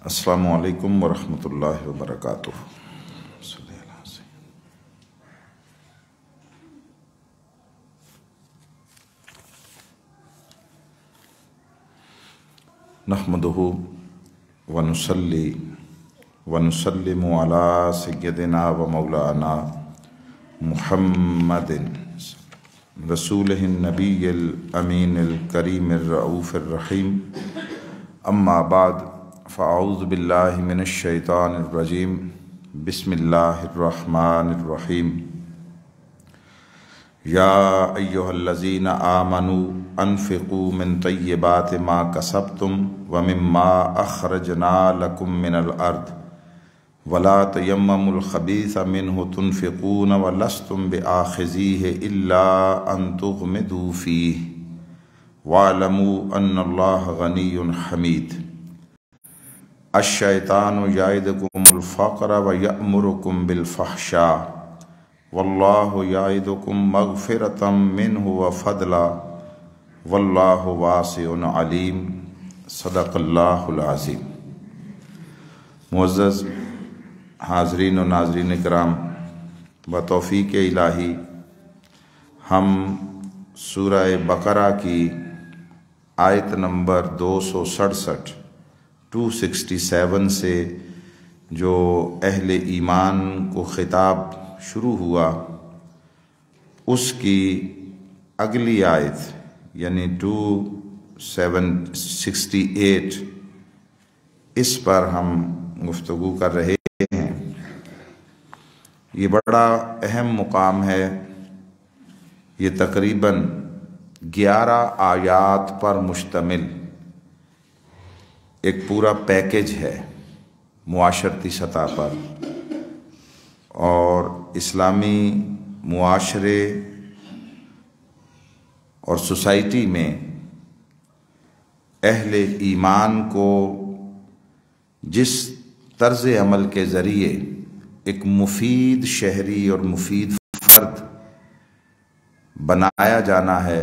السلام علیکم ورحمۃ اللہ وبرکاتہ۔ نحمدہ ونصلی ونسلم علی سیدنا و مولانا محمد رسولہ النبی الامین الکریم الرؤوف الرحیم، اما بعد فاعوذ باللہ من الشیطان الرجیم، بسم اللہ الرحمن الرحیم۔ یا ایہا الذین آمنوا انفقوا من طیبات ما کسبتم ومما اخرجنا لکم من الارض ولا تیمموا الخبیث منہ تنفقون ولستم بآخذیہ الا ان تغمضوا فیہ واعلموا ان اللہ غنی حمید۔ الشیطان یعدکم الفقر ویأمرکم بالفحشاء واللہ یعدکم مغفرۃ منہ وفضلا واللہ واسع علیم۔ صدق اللہ العظیم۔ معزز حاضرین و ناظرین کرام، بتوفیق الہی ہم سورہ بقرہ کی آیت نمبر 267 سے جو اہل ایمان کو خطاب شروع ہوا، اس کی اگلی آیت یعنی 268 اس پر ہم گفتگو کر رہے ہیں۔ یہ بڑا اہم مقام ہے، یہ تقریباً 11 آیات پر مشتمل ایک پورا پیکج ہے معاشرتی سطح پر، اور اسلامی معاشرے اور سوسائٹی میں اہل ایمان کو جس طرز عمل کے ذریعے ایک مفید شہری اور مفید فرد بنایا جانا ہے،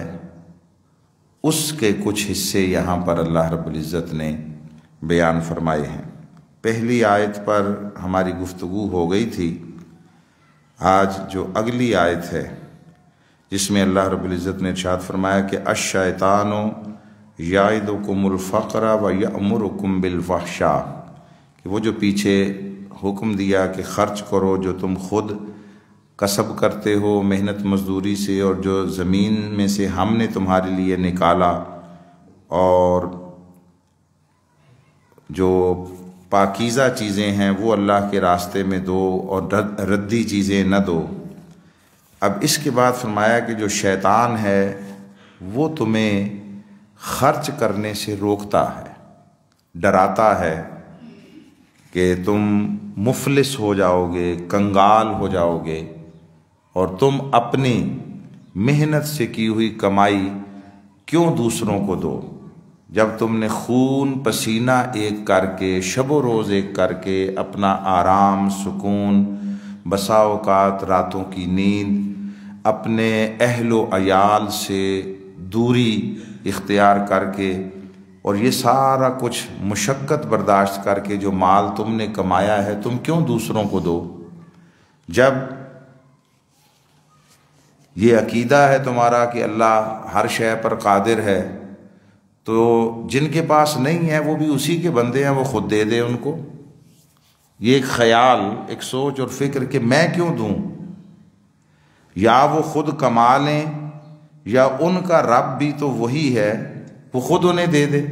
اس کے کچھ حصے یہاں پر اللہ رب العزت نے بیان فرمائے ہیں۔ پہلی آیت پر ہماری گفتگو ہو گئی تھی۔ آج جو اگلی آیت ہے جس میں اللہ رب العزت نے ارشاد فرمایا کہ الشیطان یعدکم الفقر ویأمرکم بالفحشاء، کہ وہ جو پیچھے حکم دیا کہ خرچ کرو جو تم خود کسب کرتے ہو محنت مزدوری سے، اور جو زمین میں سے ہم نے تمہارے لیے نکالا، اور جو پاکیزہ چیزیں ہیں وہ اللہ کے راستے میں دو اور ردی چیزیں نہ دو۔ اب اس کے بعد فرمایا کہ جو شیطان ہے وہ تمہیں خرچ کرنے سے روکتا ہے، ڈراتا ہے کہ تم مفلس ہو جاؤ گے، کنگال ہو جاؤ گے، اور تم اپنی محنت سے کی ہوئی کمائی کیوں دوسروں کو دو، جب تم نے خون پسینہ ایک کر کے، شب و روز ایک کر کے اپنا آرام، سکون، بسا اوقات راتوں کی نیند، اپنے اہل و عیال سے دوری اختیار کر کے، اور یہ سارا کچھ مشقت برداشت کر کے جو مال تم نے کمایا ہے تم کیوں دوسروں کو دو؟ جب یہ عقیدہ ہے تمہارا کہ اللہ ہر شے پر قادر ہے، تو جن کے پاس نہیں ہے وہ بھی اسی کے بندے ہیں، وہ خود دے دے ان کو۔ یہ ایک خیال، ایک سوچ اور فکر کہ میں کیوں دوں، یا وہ خود کما لیں یا ان کا رب بھی تو وہی ہے، وہ خود انہیں دے دے۔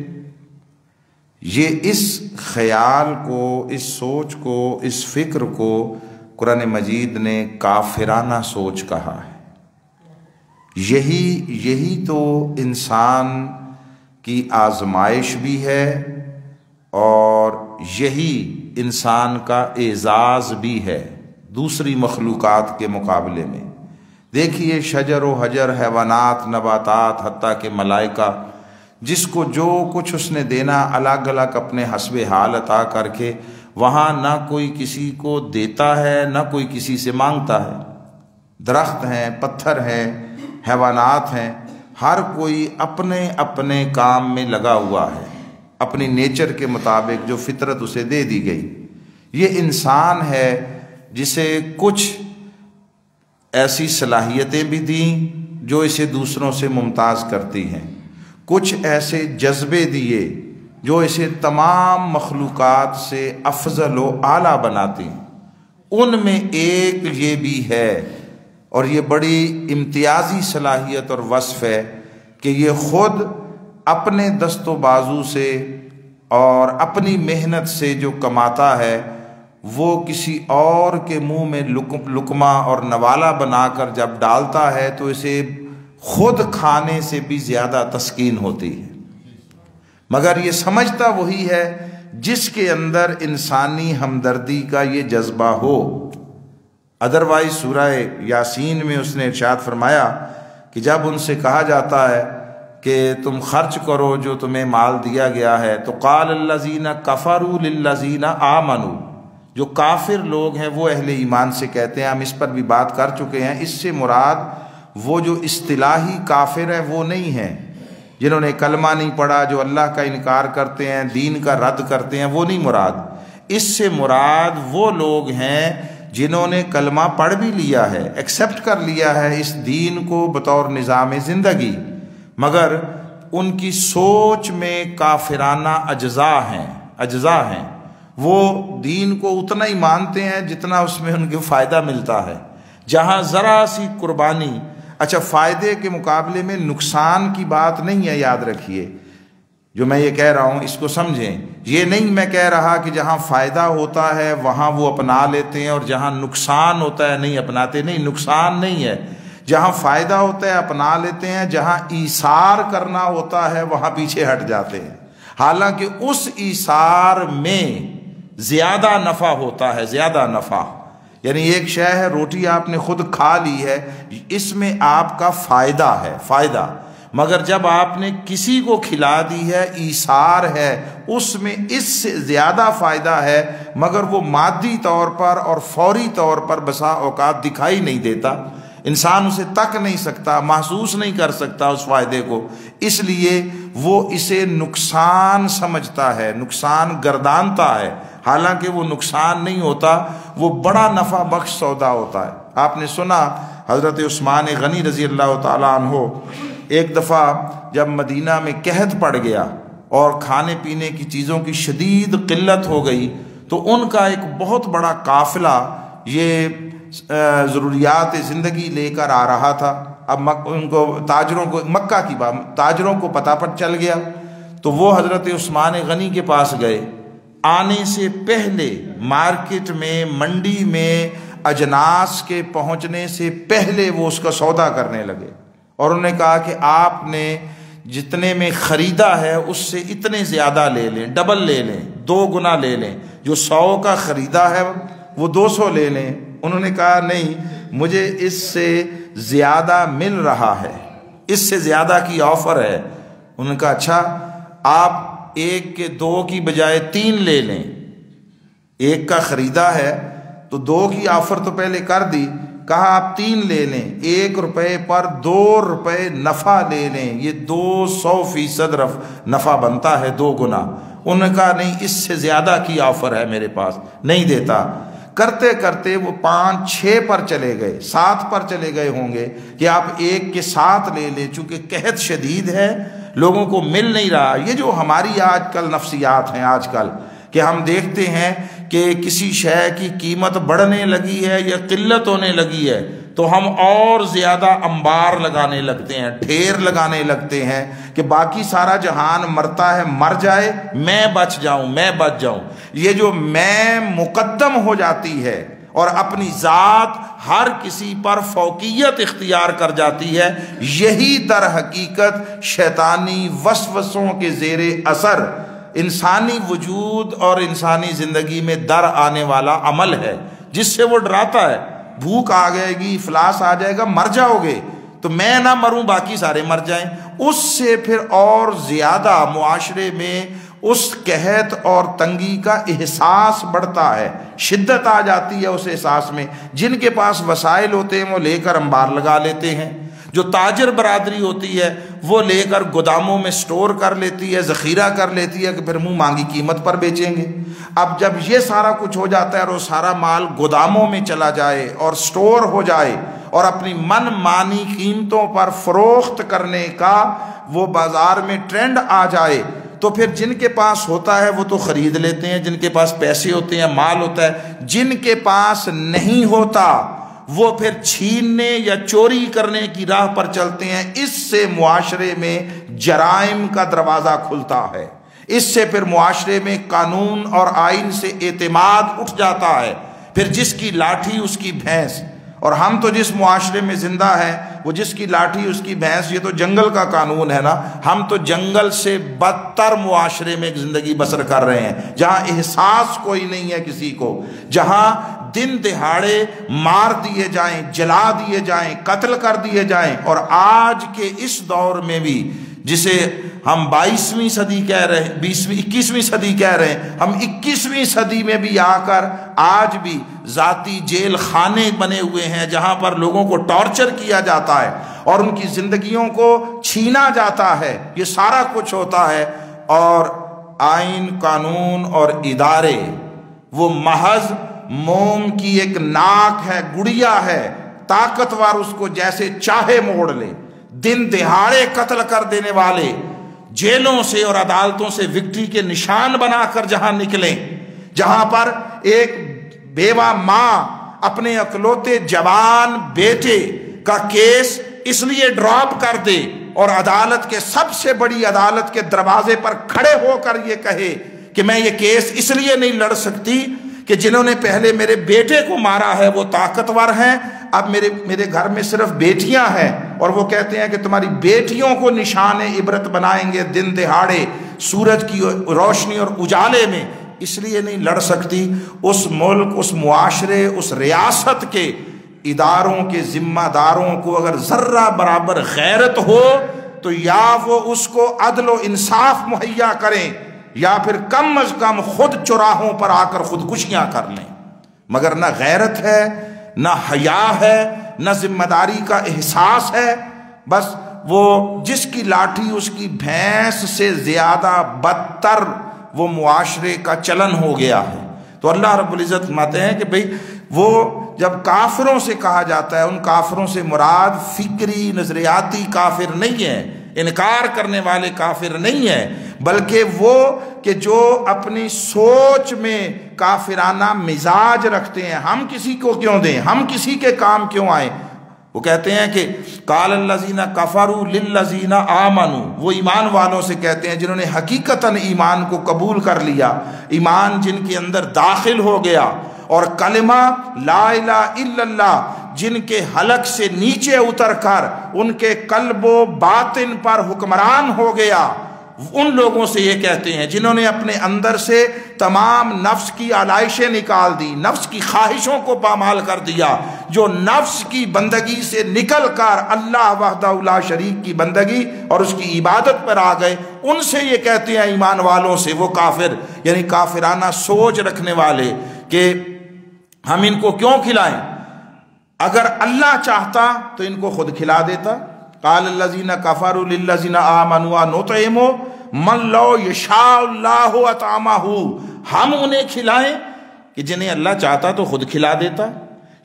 یہ اس خیال کو، اس سوچ کو، اس فکر کو قرآن مجید نے کافرانہ سوچ کہا ہے۔ یہی تو انسان کی آزمائش بھی ہے، اور یہی انسان کا اعزاز بھی ہے دوسری مخلوقات کے مقابلے میں۔ دیکھیے شجر و حجر، حیوانات، نباتات، حتیٰ کہ ملائکہ، جس کو جو کچھ اس نے دینا الگ الگ اپنے حسب حال عطا کر کے، وہاں نہ کوئی کسی کو دیتا ہے نہ کوئی کسی سے مانگتا ہے۔ درخت ہیں، پتھر ہیں، حیوانات ہیں، ہر کوئی اپنے اپنے کام میں لگا ہوا ہے، اپنی نیچر کے مطابق جو فطرت اسے دے دی گئی۔ یہ انسان ہے جسے کچھ ایسی صلاحیتیں بھی دیں جو اسے دوسروں سے ممتاز کرتی ہیں، کچھ ایسے جذبے دیے جو اسے تمام مخلوقات سے افضل و اعلیٰ بناتی ہیں۔ ان میں ایک یہ بھی ہے، اور یہ بڑی امتیازی صلاحیت اور وصف ہے، کہ یہ خود اپنے دست و بازو سے اور اپنی محنت سے جو کماتا ہے وہ کسی اور کے منہ میں لقمہ اور نوالہ بنا کر جب ڈالتا ہے تو اسے خود کھانے سے بھی زیادہ تسکین ہوتی ہے، مگر یہ سمجھتا وہی ہے جس کے اندر انسانی ہمدردی کا یہ جذبہ ہو۔ ادروائز سورہ یاسین میں اس نے ارشاد فرمایا کہ جب ان سے کہا جاتا ہے کہ تم خرچ کرو جو تمہیں مال دیا گیا ہے، تو قال الذین کفروا للذین آمنوا، جو کافر لوگ ہیں وہ اہل ایمان سے کہتے ہیں، ہم اس پر بھی بات کر چکے ہیں، اس سے مراد وہ جو اصطلاحی کافر ہیں وہ نہیں ہیں، جنہوں نے کلمہ نہیں پڑھا، جو اللہ کا انکار کرتے ہیں، دین کا رد کرتے ہیں، وہ نہیں مراد۔ اس سے مراد وہ لوگ ہیں جنہوں نے کلمہ پڑھ بھی لیا ہے، ایکسیپٹ کر لیا ہے اس دین کو بطور نظام زندگی، مگر ان کی سوچ میں کافرانہ اجزاء ہیں، وہ دین کو اتنا ہی مانتے ہیں جتنا اس میں ان کو فائدہ ملتا ہے، جہاں ذرا سی قربانی، اچھا فائدے کے مقابلے میں نقصان کی بات نہیں ہے، یاد رکھیے جو میں یہ کہہ رہا ہوں اس کو سمجھیں، یہ نہیں میں کہہ رہا کہ جہاں فائدہ ہوتا ہے وہاں وہ اپنا لیتے ہیں اور جہاں نقصان ہوتا ہے نہیں اپناتے، نہیں، نقصان نہیں ہے، جہاں فائدہ ہوتا ہے اپنا لیتے ہیں، جہاں ایثار کرنا ہوتا ہے وہاں پیچھے ہٹ جاتے ہیں، حالانکہ اس ایثار میں زیادہ نفع ہوتا ہے، زیادہ نفع، یعنی ایک شے ہے روٹی آپ نے خود کھا لی ہے، اس میں آپ کا فائدہ ہے، فائدہ، مگر جب آپ نے کسی کو کھلا دی ہے، ایثار ہے، اس میں اس سے زیادہ فائدہ ہے، مگر وہ مادی طور پر اور فوری طور پر بسا اوقات دکھائی نہیں دیتا، انسان اسے تک نہیں سکتا، محسوس نہیں کر سکتا اس فائدے کو، اس لیے وہ اسے نقصان سمجھتا ہے، نقصان گردانتا ہے، حالانکہ وہ نقصان نہیں ہوتا، وہ بڑا نفع بخش سودا ہوتا ہے۔ آپ نے سنا حضرت عثمان غنی رضی اللہ تعالیٰ عنہ ایک دفعہ جب مدینہ میں قحط پڑ گیا اور کھانے پینے کی چیزوں کی شدید قلت ہو گئی، تو ان کا ایک بہت بڑا قافلہ یہ ضروریات زندگی لے کر آ رہا تھا۔ اب ان کو تاجروں کو، مکہ کی بات، تاجروں کو پتہ پر چل گیا، تو وہ حضرت عثمان غنی کے پاس گئے، آنے سے پہلے مارکیٹ میں، منڈی میں اجناس کے پہنچنے سے پہلے وہ اس کا سودا کرنے لگے، اور انہوں نے کہا کہ آپ نے جتنے میں خریدا ہے اس سے اتنے زیادہ لے لیں، ڈبل لے لیں، 2 گنا لے لیں، جو 100 کا خریدا ہے وہ 200 لے لیں۔ انہوں نے کہا نہیں، مجھے اس سے زیادہ مل رہا ہے، اس سے زیادہ کی آفر ہے۔ انہوں نے کہا اچھا، آپ 1 کے 2 کی بجائے 3 لے لیں، 1 کا خریدا ہے تو 2 کی آفر تو پہلے کر دی، کہا آپ 3 لے لیں، 1 روپے پر 2 روپے نفع لے لیں، یہ 200% نفع بنتا ہے، 2 گنا۔ انہوں نے کہا نہیں، اس سے زیادہ کی آفر ہے میرے پاس، نہیں دیتا۔ کرتے کرتے وہ 5-6 پر چلے گئے، 7 پر چلے گئے ہوں گے کہ آپ 1 کے 7 لے لیں، چونکہ قحط شدید ہے، لوگوں کو مل نہیں رہا۔ یہ جو ہماری آج کل نفسیات ہیں آج کل، کہ ہم دیکھتے ہیں کہ کسی شے کی قیمت بڑھنے لگی ہے یا قلت ہونے لگی ہے تو ہم اور زیادہ انبار لگانے لگتے ہیں، ڈھیر لگانے لگتے ہیں کہ باقی سارا جہان مرتا ہے، مر جائے، میں بچ جاؤں، میں بچ جاؤں۔ یہ جو میں مقدم ہو جاتی ہے اور اپنی ذات ہر کسی پر فوقیت اختیار کر جاتی ہے، یہی در حقیقت شیطانی وسوسوں کے زیر اثر انسانی وجود اور انسانی زندگی میں در آنے والا عمل ہے، جس سے وہ ڈراتا ہے، بھوک آ جائے گی، افلاس آ جائے گا، مر جاؤ گے، تو میں نہ مروں باقی سارے مر جائیں۔ اس سے پھر اور زیادہ معاشرے میں اس قحط اور تنگی کا احساس بڑھتا ہے، شدت آ جاتی ہے اس احساس میں۔ جن کے پاس وسائل ہوتے ہیں وہ لے کر انبار لگا لیتے ہیں، جو تاجر برادری ہوتی ہے وہ لے کر گوداموں میں سٹور کر لیتی ہے، ذخیرہ کر لیتی ہے کہ پھر منہ مانگی قیمت پر بیچیں گے۔ اب جب یہ سارا کچھ ہو جاتا ہے اور وہ سارا مال گوداموں میں چلا جائے اور سٹور ہو جائے اور اپنی من مانی قیمتوں پر فروخت کرنے کا وہ بازار میں ٹرینڈ آ جائے، تو پھر جن کے پاس ہوتا ہے وہ تو خرید لیتے ہیں، جن کے پاس پیسے ہوتے ہیں، مال ہوتا ہے، جن کے پاس نہیں ہوتا وہ پھر چھیننے یا چوری کرنے کی راہ پر چلتے ہیں۔ اس سے معاشرے میں جرائم کا دروازہ کھلتا ہے، اس سے پھر معاشرے میں قانون اور آئین سے اعتماد اٹھ جاتا ہے، پھر جس کی لاٹھی اس کی بھینس۔ اور ہم تو جس معاشرے میں زندہ ہیں وہ جس کی لاٹھی اس کی بھینس، یہ تو جنگل کا قانون ہے نا۔ ہم تو جنگل سے بدتر معاشرے میں زندگی بسر کر رہے ہیں، جہاں احساس کوئی نہیں ہے کسی کو، جہاں دن دہاڑے مار دیے جائیں، جلا دیے جائیں، قتل کر دیے جائیں۔ اور آج کے اس دور میں بھی جسے ہم 22ویں صدی کہہ رہے ہیں، 21ویں صدی کہہ رہے ہیں، ہم 21ویں صدی میں بھی آ کر آج بھی ذاتی جیل خانے بنے ہوئے ہیں جہاں پر لوگوں کو ٹارچر کیا جاتا ہے اور ان کی زندگیوں کو چھینا جاتا ہے۔ یہ سارا کچھ ہوتا ہے اور آئین، قانون اور ادارے وہ محض موم کی ایک ناک ہے، گڑیا ہے، طاقتور اس کو جیسے چاہے موڑ لے۔ دن دہاڑے قتل کر دینے والے جیلوں سے اور عدالتوں سے وکٹری کے نشان بنا کر جہاں نکلیں، جہاں پر ایک بیوہ ماں اپنے اکلوتے جوان بیٹے کا کیس اس لیے ڈراپ کر دے اور عدالت کے سب سے بڑی عدالت کے دروازے پر کھڑے ہو کر یہ کہے کہ میں یہ کیس اس لیے نہیں لڑ سکتی کہ جنہوں نے پہلے میرے بیٹے کو مارا ہے وہ طاقتور ہیں، اب میرے گھر میں صرف بیٹیاں ہیں، اور وہ کہتے ہیں کہ تمہاری بیٹیوں کو نشان عبرت بنائیں گے دن دہاڑے سورج کی روشنی اور اجالے میں، اس لیے نہیں لڑ سکتی۔ اس ملک، اس معاشرے، اس ریاست کے اداروں کے ذمہ داروں کو اگر ذرہ برابر غیرت ہو تو یا وہ اس کو عدل و انصاف مہیا کریں یا پھر کم از کم خود چوراہوں پر آ کر خودکشیاں کر لیں، مگر نہ غیرت ہے، نہ حیا ہے، نہ ذمہ داری کا احساس ہے۔ بس وہ جس کی لاٹھی اس کی بھینس سے زیادہ بدتر وہ معاشرے کا چلن ہو گیا ہے۔ تو اللہ رب العزت فرماتے ہیں کہ بھئی وہ جب کافروں سے کہا جاتا ہے، ان کافروں سے مراد فکری نظریاتی کافر نہیں ہے، انکار کرنے والے کافر نہیں ہیں، بلکہ وہ کہ جو اپنی سوچ میں کافرانہ مزاج رکھتے ہیں۔ ہم کسی کو کیوں دیں، ہم کسی کے کام کیوں آئیں؟ وہ کہتے ہیں کہ قال الذین کفروا للذین آمنوا، وہ ایمان والوں سے کہتے ہیں جنہوں نے حقیقتاً ایمان کو قبول کر لیا، ایمان جن کے اندر داخل ہو گیا اور کلمہ لا الہ الا اللہ جن کے حلق سے نیچے اتر کر ان کے قلب و باطن پر حکمران ہو گیا، ان لوگوں سے یہ کہتے ہیں جنہوں نے اپنے اندر سے تمام نفس کی آلائشیں نکال دی، نفس کی خواہشوں کو پامال کر دیا، جو نفس کی بندگی سے نکل کر اللہ وحدہ لا شریک کی بندگی اور اس کی عبادت پر آ گئے، ان سے یہ کہتے ہیں ایمان والوں سے وہ کافر، یعنی کافرانہ سوچ رکھنے والے، کہ ہم ان کو کیوں کھلائیں؟ اگر اللہ چاہتا تو ان کو خود کھلا دیتا۔ قال الذین کفروا للذین آمنوا نطعم من لو یشاء اللہ اطعمہ، ہم انہیں کھلائیں کہ جنہیں اللہ چاہتا تو خود کھلا دیتا۔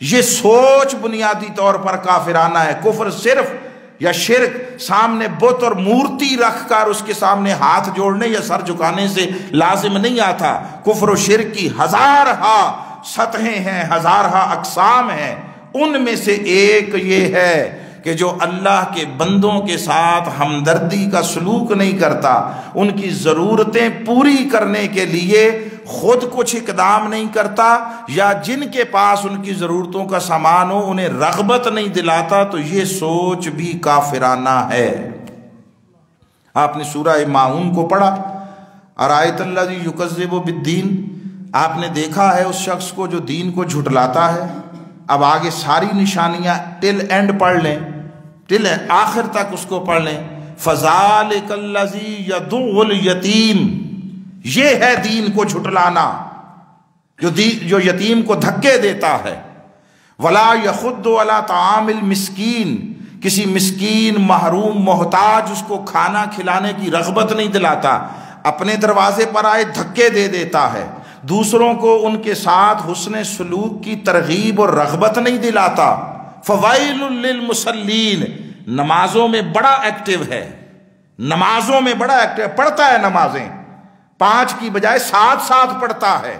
یہ سوچ بنیادی طور پر کافرانہ ہے۔ کفر صرف یا شرک سامنے بت اور مورتی رکھ کر اس کے سامنے ہاتھ جوڑنے یا سر جھکانے سے لازم نہیں آتا۔ کفر و شرک کی ہزارہا سطحیں ہیں، ہزارہا اقسام ہیں، ان میں سے ایک یہ ہے کہ جو اللہ کے بندوں کے ساتھ ہمدردی کا سلوک نہیں کرتا، ان کی ضرورتیں پوری کرنے کے لیے خود کچھ اقدام نہیں کرتا، یا جن کے پاس ان کی ضرورتوں کا سامان ہو انہیں رغبت نہیں دلاتا، تو یہ سوچ بھی کافرانہ ہے۔ آپ نے سورہ ماعون کو پڑھا، ارائیت الذی یکذب بالدین، آپ نے دیکھا ہے اس شخص کو جو دین کو جھٹلاتا ہے۔ اب آگے ساری نشانیاں ٹل اینڈ پڑھ لیں، ٹل آخر تک اس کو پڑھ لیں۔ فَذَلِكَ الَّذِي يَدُعُّ الْيَتِيمَ، یہ ہے دین کو جھٹلانا، جو یتیم کو دھکے دیتا ہے۔ وَلَا يَخُدُّ عَلَىٰ طَعَامِ الْمِسْكِينِ، کسی مسکین محروم محتاج اس کو کھانا کھلانے کی رغبت نہیں دلاتا، اپنے دروازے پر آئے دھکے دے دیتا ہے، دوسروں کو ان کے ساتھ حسن سلوک کی ترغیب اور رغبت نہیں دلاتا۔ فوائل للمصلین، نمازوں میں بڑا ایکٹیو ہے، نمازوں میں بڑا ایکٹیو، پڑھتا ہے نمازیں 5 کی بجائے 7 پڑھتا ہے،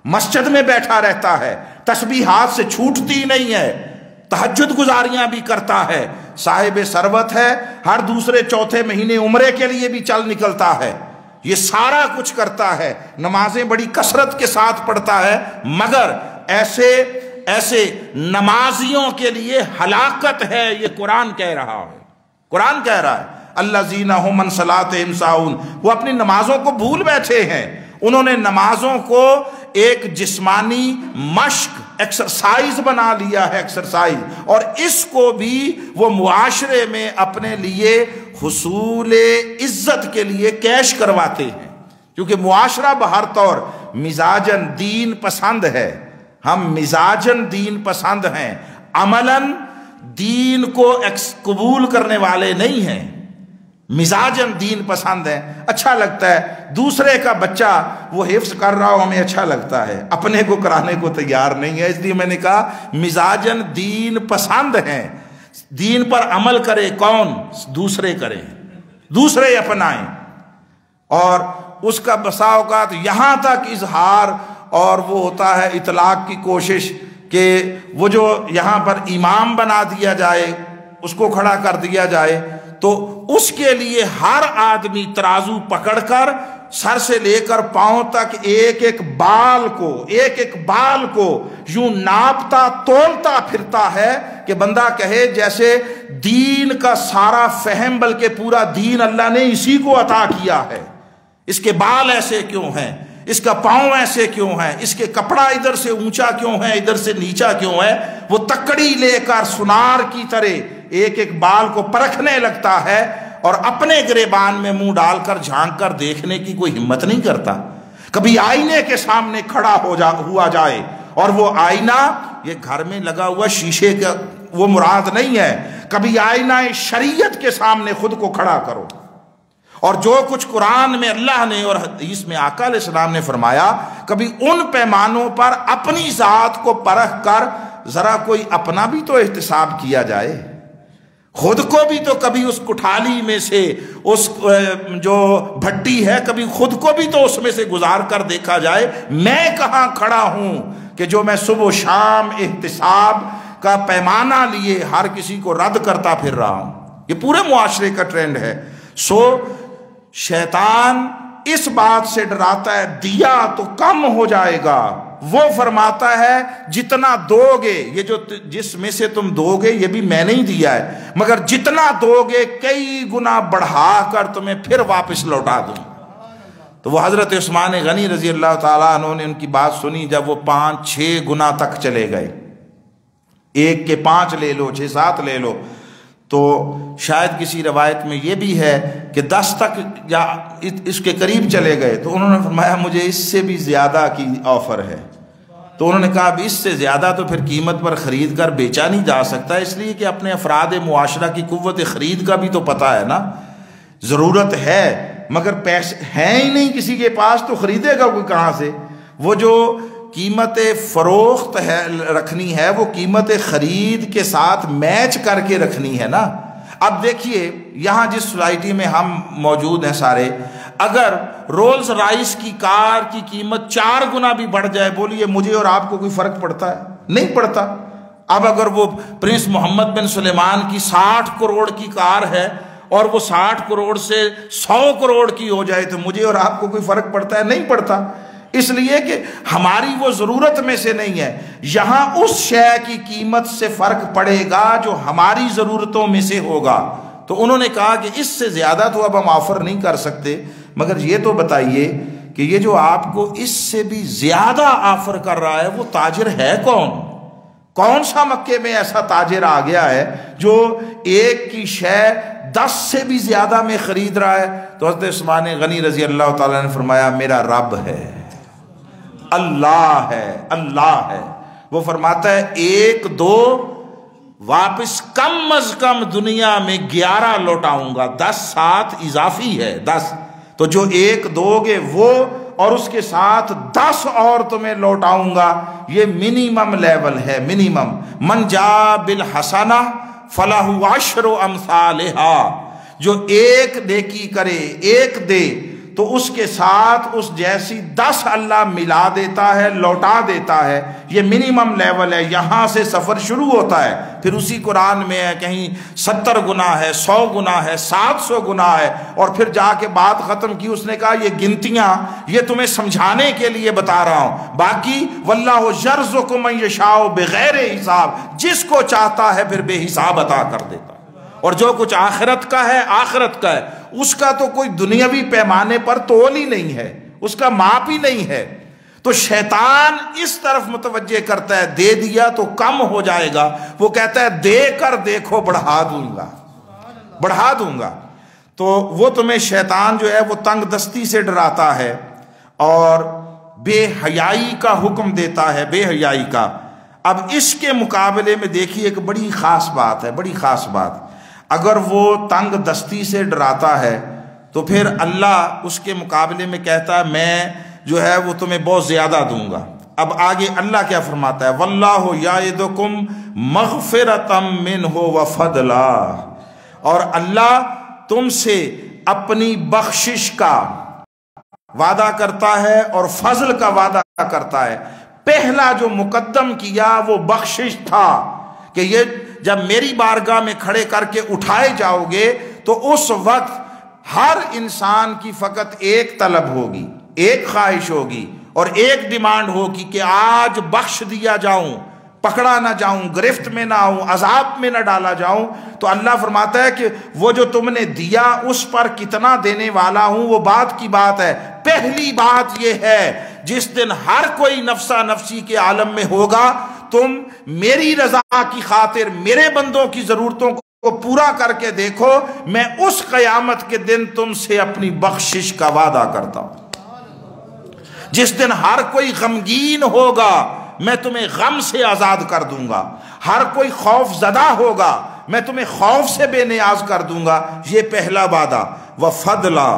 مسجد میں بیٹھا رہتا ہے، تسبیح ہاتھ سے چھوٹتی نہیں ہے، تہجد گزاریاں بھی کرتا ہے، صاحب ثروت ہے، ہر دوسرے چوتھے مہینے عمرے کے لیے بھی چل نکلتا ہے، یہ سارا کچھ کرتا ہے، نمازیں بڑی کثرت کے ساتھ پڑھتا ہے، مگر ایسے نمازیوں کے لیے ہلاکت ہے، یہ قرآن کہہ رہا ہے، قرآن کہہ رہا ہے الذین هم عن صلاتہم ساہون، وہ اپنی نمازوں کو بھول بیٹھے ہیں، انہوں نے نمازوں کو ایک جسمانی مشق ایکسرسائز بنا لیا ہے، ایکسرسائز، اور اس کو بھی وہ معاشرے میں اپنے لیے حصول عزت کے لیے کیش کرواتے ہیں، کیونکہ معاشرہ بہر طور مزاجن دین پسند ہے، ہم مزاجن دین پسند ہیں، عملاً دین کو قبول کرنے والے نہیں ہیں، مزاجن دین پسند ہے، اچھا لگتا ہے، دوسرے کا بچہ وہ حفظ کر رہا ہو ہمیں اچھا لگتا ہے، اپنے کو کرانے کو تیار نہیں ہے، اس لیے میں نے کہا مزاجن دین پسند ہیں، دین پر عمل کرے کون؟ دوسرے کریں، دوسرے اپنائیں، اور اس کا بسا اوقات یہاں تک اظہار اور وہ ہوتا ہے اطلاق کی کوشش کہ وہ جو یہاں پر امام بنا دیا جائے، اس کو کھڑا کر دیا جائے، تو اس کے لیے ہر آدمی ترازو پکڑ کر سر سے لے کر پاؤں تک ایک ایک بال کو یوں ناپتا تولتا پھرتا ہے کہ بندہ کہے جیسے دین کا سارا فہم بلکہ پورا دین اللہ نے اسی کو عطا کیا ہے، اس کے بال ایسے کیوں ہیں، اس کا پاؤں ایسے کیوں ہے، اس کے کپڑا ادھر سے اونچا کیوں ہے، ادھر سے نیچا کیوں ہے، وہ تکڑی لے کر سنار کی طرح ایک ایک بال کو پرکھنے لگتا ہے، اور اپنے گریبان میں منہ ڈال کر جھانک کر دیکھنے کی کوئی ہمت نہیں کرتا۔ کبھی آئینے کے سامنے کھڑا ہوا جائے، اور وہ آئینہ یہ گھر میں لگا ہوا شیشے کا وہ مراد نہیں ہے، کبھی آئینہ شریعت کے سامنے خود کو کھڑا کرو، اور جو کچھ قرآن میں اللہ نے اور حدیث میں آقا علیہ السلام نے فرمایا، کبھی ان پیمانوں پر اپنی ذات کو پرکھ کر ذرا کوئی اپنا بھی تو احتساب کیا جائے، خود کو بھی تو کبھی اس کٹھالی میں سے، اس جو بھٹی ہے، کبھی خود کو بھی تو اس میں سے گزار کر دیکھا جائے، میں کہاں کھڑا ہوں کہ جو میں صبح و شام احتساب کا پیمانہ لیے ہر کسی کو رد کرتا پھر رہا ہوں۔ یہ پورے معاشرے کا ٹرینڈ ہے۔ سو شیطان اس بات سے ڈراتا ہے دیا تو کم ہو جائے گا، وہ فرماتا ہے جتنا دو گے، یہ جو جس میں سے تم دو گے یہ بھی میں نے ہی دیا ہے، مگر جتنا دو گے کئی گنا بڑھا کر تمہیں پھر واپس لوٹا دوں۔ تو وہ حضرت عثمان غنی رضی اللہ تعالیٰ عنہ نے ان کی بات سنی، جب وہ 5-6 گنا تک چلے گئے، 1 کے 5 لے لو، 6-7 لے لو، تو شاید کسی روایت میں یہ بھی ہے کہ 10 تک یا اس کے قریب چلے گئے، تو انہوں نے فرمایا مجھے اس سے بھی زیادہ کی آفر ہے، تو انہوں نے کہا اب اس سے زیادہ تو پھر قیمت پر خرید کر بیچا نہیں جا سکتا، اس لیے کہ اپنے افراد معاشرہ کی قوت خرید کا بھی تو پتہ ہے نا، ضرورت ہے مگر پیسے ہیں ہی نہیں کسی کے پاس، تو خریدے گا کوئی کہاں سے؟ وہ جو قیمت فروخت ہے رکھنی ہے، وہ قیمت خرید کے ساتھ میچ کر کے رکھنی ہے نا۔ اب دیکھیے یہاں جس سوسائٹی میں ہم موجود ہیں سارے، اگر رولز رائس کی کار کی قیمت 4 گنا بھی بڑھ جائے، بولیے مجھے اور آپ کو کوئی فرق پڑتا ہے؟ نہیں پڑتا۔ اب اگر وہ پرنس محمد بن سلیمان کی 60 کروڑ کی کار ہے اور وہ 60 کروڑ سے 100 کروڑ کی ہو جائے تو مجھے اور آپ کو کوئی فرق پڑتا ہے؟ نہیں پڑتا، اس لیے کہ ہماری وہ ضرورت میں سے نہیں ہے۔ یہاں اس شے کی قیمت سے فرق پڑے گا جو ہماری ضرورتوں میں سے ہوگا۔ تو انہوں نے کہا کہ اس سے زیادہ تو اب ہم آفر نہیں کر سکتے، مگر یہ تو بتائیے کہ یہ جو آپ کو اس سے بھی زیادہ آفر کر رہا ہے وہ تاجر ہے کون؟ کون سا مکے میں ایسا تاجر آ گیا ہے جو ایک کی شے 10 سے بھی زیادہ میں خرید رہا ہے؟ تو حضرت عثمان غنی رضی اللہ تعالیٰ نے فرمایا میرا رب ہے، اللہ ہے، اللہ ہے۔ وہ فرماتا ہے 1-2 واپس کم از کم دنیا میں 11 لوٹاؤں گا، 10 ساتھ اضافی ہے 10، تو جو 1 دو گے وہ، اور اس کے ساتھ 10 اور تمہیں لوٹاؤں گا، یہ منیمم لیول ہے، منیمم۔ من جاء بالحسنہ فلہ عشر امثالہا، جو 1 نیکی کرے، 1 دے، تو اس کے ساتھ اس جیسی 10 اللہ ملا دیتا ہے، لوٹا دیتا ہے۔ یہ منیمم لیول ہے، یہاں سے سفر شروع ہوتا ہے۔ پھر اسی قرآن میں ہے کہیں 70 گنا ہے، 100 گنا ہے، 700 گنا ہے، اور پھر جا کے بات ختم کی، اس نے کہا یہ گنتیاں یہ تمہیں سمجھانے کے لیے بتا رہا ہوں، باقی واللہ یرزق من یشاء بغیر حساب، جس کو چاہتا ہے پھر بے حساب عطا کر دیتا ہے۔ اور جو کچھ آخرت کا ہے، آخرت کا ہے، اس کا تو کوئی دنیاوی پیمانے پر تول ہی نہیں ہے، اس کا ماپ ہی نہیں ہے۔ تو شیطان اس طرف متوجہ کرتا ہے، دے دیا تو کم ہو جائے گا، وہ کہتا ہے دے کر دیکھو بڑھا دوں گا، بڑھا دوں گا۔ تو وہ تمہیں شیطان جو ہے وہ تنگ دستی سے ڈراتا ہے اور بے حیائی کا حکم دیتا ہے، بے حیائی کا۔ اب اس کے مقابلے میں دیکھیے ایک بڑی خاص بات ہے، بڑی خاص بات۔ اگر وہ تنگ دستی سے ڈراتا ہے تو پھر اللہ اس کے مقابلے میں کہتا ہے میں جو ہے وہ تمہیں بہت زیادہ دوں گا۔ اب آگے اللہ کیا فرماتا ہے؟ واللہ یعدکم مغفرۃ منہ وفضلا، اور اللہ تم سے اپنی بخشش کا وعدہ کرتا ہے اور فضل کا وعدہ کرتا ہے۔ پہلا جو مقدم کیا وہ بخشش تھا کہ یہ جب میری بارگاہ میں کھڑے کر کے اٹھائے جاؤ گے تو اس وقت ہر انسان کی فقط ایک طلب ہوگی، ایک خواہش ہوگی اور ایک ڈیمانڈ ہوگی کہ آج بخش دیا جاؤں، پکڑا نہ جاؤں، گرفت میں نہ آؤں، عذاب میں نہ ڈالا جاؤں۔ تو اللہ فرماتا ہے کہ وہ جو تم نے دیا اس پر کتنا دینے والا ہوں وہ بات کی بات ہے۔ پہلی بات یہ ہے جس دن ہر کوئی نفسا نفسی کے عالم میں ہوگا، تم میری رضا کی خاطر میرے بندوں کی ضرورتوں کو پورا کر کے دیکھو، میں اس قیامت کے دن تم سے اپنی بخشش کا وعدہ کرتا ہوں۔ جس دن ہر کوئی غمگین ہوگا میں تمہیں غم سے آزاد کر دوں گا، ہر کوئی خوف زدہ ہوگا میں تمہیں خوف سے بے نیاز کر دوں گا۔ یہ پہلا وعدہ۔ وفضلا،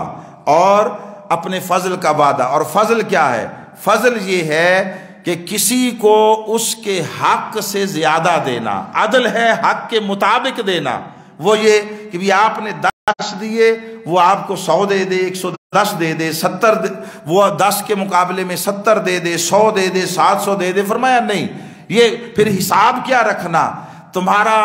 اور اپنے فضل کا وعدہ۔ اور فضل کیا ہے؟ فضل یہ ہے کہ کسی کو اس کے حق سے زیادہ دینا، عدل ہے حق کے مطابق دینا۔ وہ یہ کہ بھی آپ نے 10 دیے وہ آپ کو 100 دے دے، 110 دے دے، 70 دے، وہ 10 کے مقابلے میں 70 دے دے، 100 دے دے، 700 دے دے۔ فرمایا نہیں، یہ پھر حساب کیا رکھنا؟ تمہارا